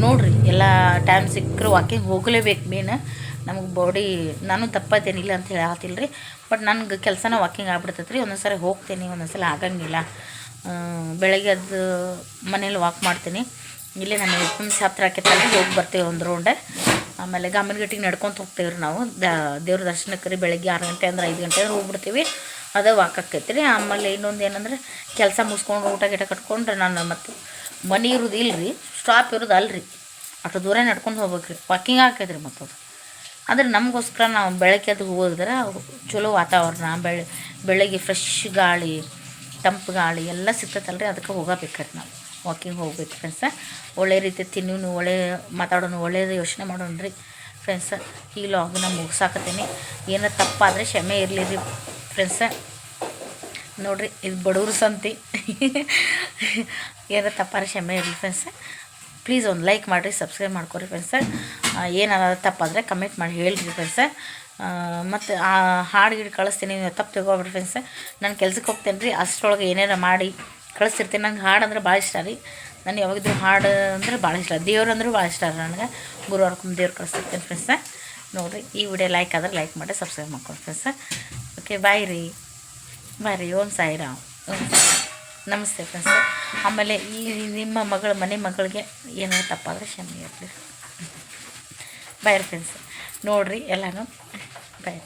ನೋಡಿರಿ. ಎಲ್ಲ ಟೈಮ್ ಸಿಕ್ಕರೆ ವಾಕಿಂಗ್ ಹೋಗಲೇಬೇಕು ಮೇನ್. ನಮಗೆ ಬಾಡಿ ನಾನು ತಪ್ಪತ್ತೇನಿಲ್ಲ ಅಂತ ಹೇಳತ್ತಿಲ್ಲ ರೀ. ಬಟ್ ನನಗೆ ಕೆಲಸನ ವಾಕಿಂಗ್ ಆಗ್ಬಿಡ್ತೈತೆ ರೀ. ಒಂದೊಂದು ಸಾರಿ ಹೋಗ್ತೀನಿ, ಒಂದೊಂದು ಸಲ ಆಗಂಗಿಲ್ಲ. ಬೆಳಗ್ಗೆ ಅದು ಮನೇಲಿ ವಾಕ್ ಮಾಡ್ತೀನಿ. ಇಲ್ಲೇ ನಾನು FMC ಹತ್ರ ಆಕೈತಲ್ಲ, ಹೋಗಿ ಬರ್ತೀವಿ ಒಂದು ರೌಂಡ್. ಆಮೇಲೆ ಗಾಮನಗಟ್ಟಿಗೆ ನಡ್ಕೊತ ಹೋಗ್ತೇವೆ ರೀ ನಾವು. ದೇವ್ರ ದರ್ಶನಕ್ಕೆ ರೀ. ಬೆಳಗ್ಗೆ 6 ಗಂಟೆ ಅಂದ್ರೆ 5 ಗಂಟೆ ಅಂದ್ರೆ ಹೋಗ್ಬಿಡ್ತೀವಿ. ಅದೇ ವಾಕ್ ಆಕೈತಿ ರೀ. ಆಮೇಲೆ ಇನ್ನೊಂದು ಏನಂದ್ರೆ ಕೆಲಸ ಮುಗಿಸ್ಕೊಂಡು ಊಟ ಗಿಟ ಕಟ್ಕೊಂಡ್ರೆ ನಾನು ಮತ್ತು ಮನೆ ಇರೋದು ಇಲ್ಲ ರೀ, ಸ್ಟಾಪ್ ಇರೋದು ಅಲ್ರಿ, ಅಷ್ಟು ದೂರ ನಡ್ಕೊಂಡು ಹೋಗ್ಬೇಕು ರೀ. ವಾಕಿಂಗ್ ಆಕೈತೆ ರೀ. ಮತ್ತು ಅದು ಆದರೆ ನಮಗೋಸ್ಕರ ನಾವು ಬೆಳಗ್ಗೆ ಅದು ಹೋದ್ರೆ ಚಲೋ ವಾತಾವರಣ, ಬೆಳಗ್ಗೆ ಫ್ರೆಶ್ ಗಾಳಿ, ತಂಪು ಗಾಳಿ ಎಲ್ಲ ಸಿಗ್ತೈತಲ್ರಿ. ಅದಕ್ಕೆ ಹೋಗಬೇಕಾರೆ ನಾವು ವಾಕಿಂಗ್ ಹೋಗ್ಬೇಕು ಫ್ರೆಂಡ್ಸ. ಒಳ್ಳೆ ರೀತಿ ತಿನ್ನೋನು, ಒಳ್ಳೆ ಮಾತಾಡೋನು, ಒಳ್ಳೆಯದು ಯೋಚನೆ ಮಾಡೋಣ ರೀ. ಫ್ರೆಂಡ್ಸ ಈ ಲಾಗ್ನ ಮುಗಿಸಾಕತ್ತೀನಿ. ಏನೋ ತಪ್ಪಾದರೆ ಕ್ಷಮೆ ಇರಲಿ ರೀ ಫ್ರೆಂಡ್ಸ. ನೋಡಿರಿ ಇದು ಬಡವ್ರ ಸಂತಿ. ಏನೋ ತಪ್ಪಾದ್ರೆ ಕ್ಷಮೆ ಇರಲಿ ಫ್ರೆಂಡ್ಸ. ಪ್ಲೀಸ್ ಒಂದು ಲೈಕ್ ಮಾಡಿರಿ, ಸಬ್ಸ್ಕ್ರೈಬ್ ಮಾಡ್ಕೊರಿ ಫ್ರೆಂಡ್ಸ. ಏನಾರ ತಪ್ಪಾದರೆ ಕಮೆಂಟ್ ಮಾಡಿ ಹೇಳಿರಿ ಫ್ರೆಂಡ್ಸ. ಮತ್ತು ಆ ಹಾಡು ಗಿಡ ಕಳಿಸ್ತೀನಿ, ನೀವು ತಪ್ಪು ತಿಳ್ಕೊಬೇಡ್ರಿ ಫ್ರೆಂಡ್ಸ. ನಾನು ಕೆಲ್ಸಕ್ಕೆ ಹೋಗ್ತೇನೆ ರೀ, ಅಷ್ಟರೊಳಗೆ ಏನಾರ ಮಾಡಿ ಕಳಿಸ್ತಿರ್ತೀನಿ. ನಂಗೆ ಹಾಡು ಅಂದ್ರೆ ಭಾಳ ಇಷ್ಟ ರೀ. ನಾನು ಯಾವಾಗಿದ್ರು ಹಾಡು ಅಂದ್ರೆ ಭಾಳ ಇಷ್ಟ, ದೇವ್ರು ಅಂದ್ರೆ ಭಾಳ ಇಷ್ಟ ರೀ ನನಗೆ. ಗುರುವಾರಕ್ಕೊಮ್ಮೆ ದೇವ್ರು ಕಳಿಸ್ತಿರ್ತೀನಿ ಫ್ರೆಂಡ್ಸ. ನೋಡಿರಿ ಈ ವಿಡಿಯೋ ಲೈಕ್ ಆದರೆ ಲೈಕ್ ಮಾಡಿ, ಸಬ್ಸ್ಕ್ರೈಬ್ ಮಾಡ್ಕೊರಿ ಫ್ರೆಂಡ್ಸ. ಓಕೆ ಬಾಯ್ ರೀ. ಓಂ ಸಾಯಿರಾಮ್. ನಮಸ್ತೆ ಫ್ರೆಂಡ್ಸ್. ಆಮೇಲೆ ಈ ನಿಮ್ಮ ಮನೆ ಮಗಳಿಗೆ ಏನಾದ್ರು ತಪ್ಪಾದರೆ ಕ್ಷಮೆ ಇರಲಿ. Bye friends. ನೋಡಿರಿ ಎಲ್ಲನೂ ಬಾಯ್.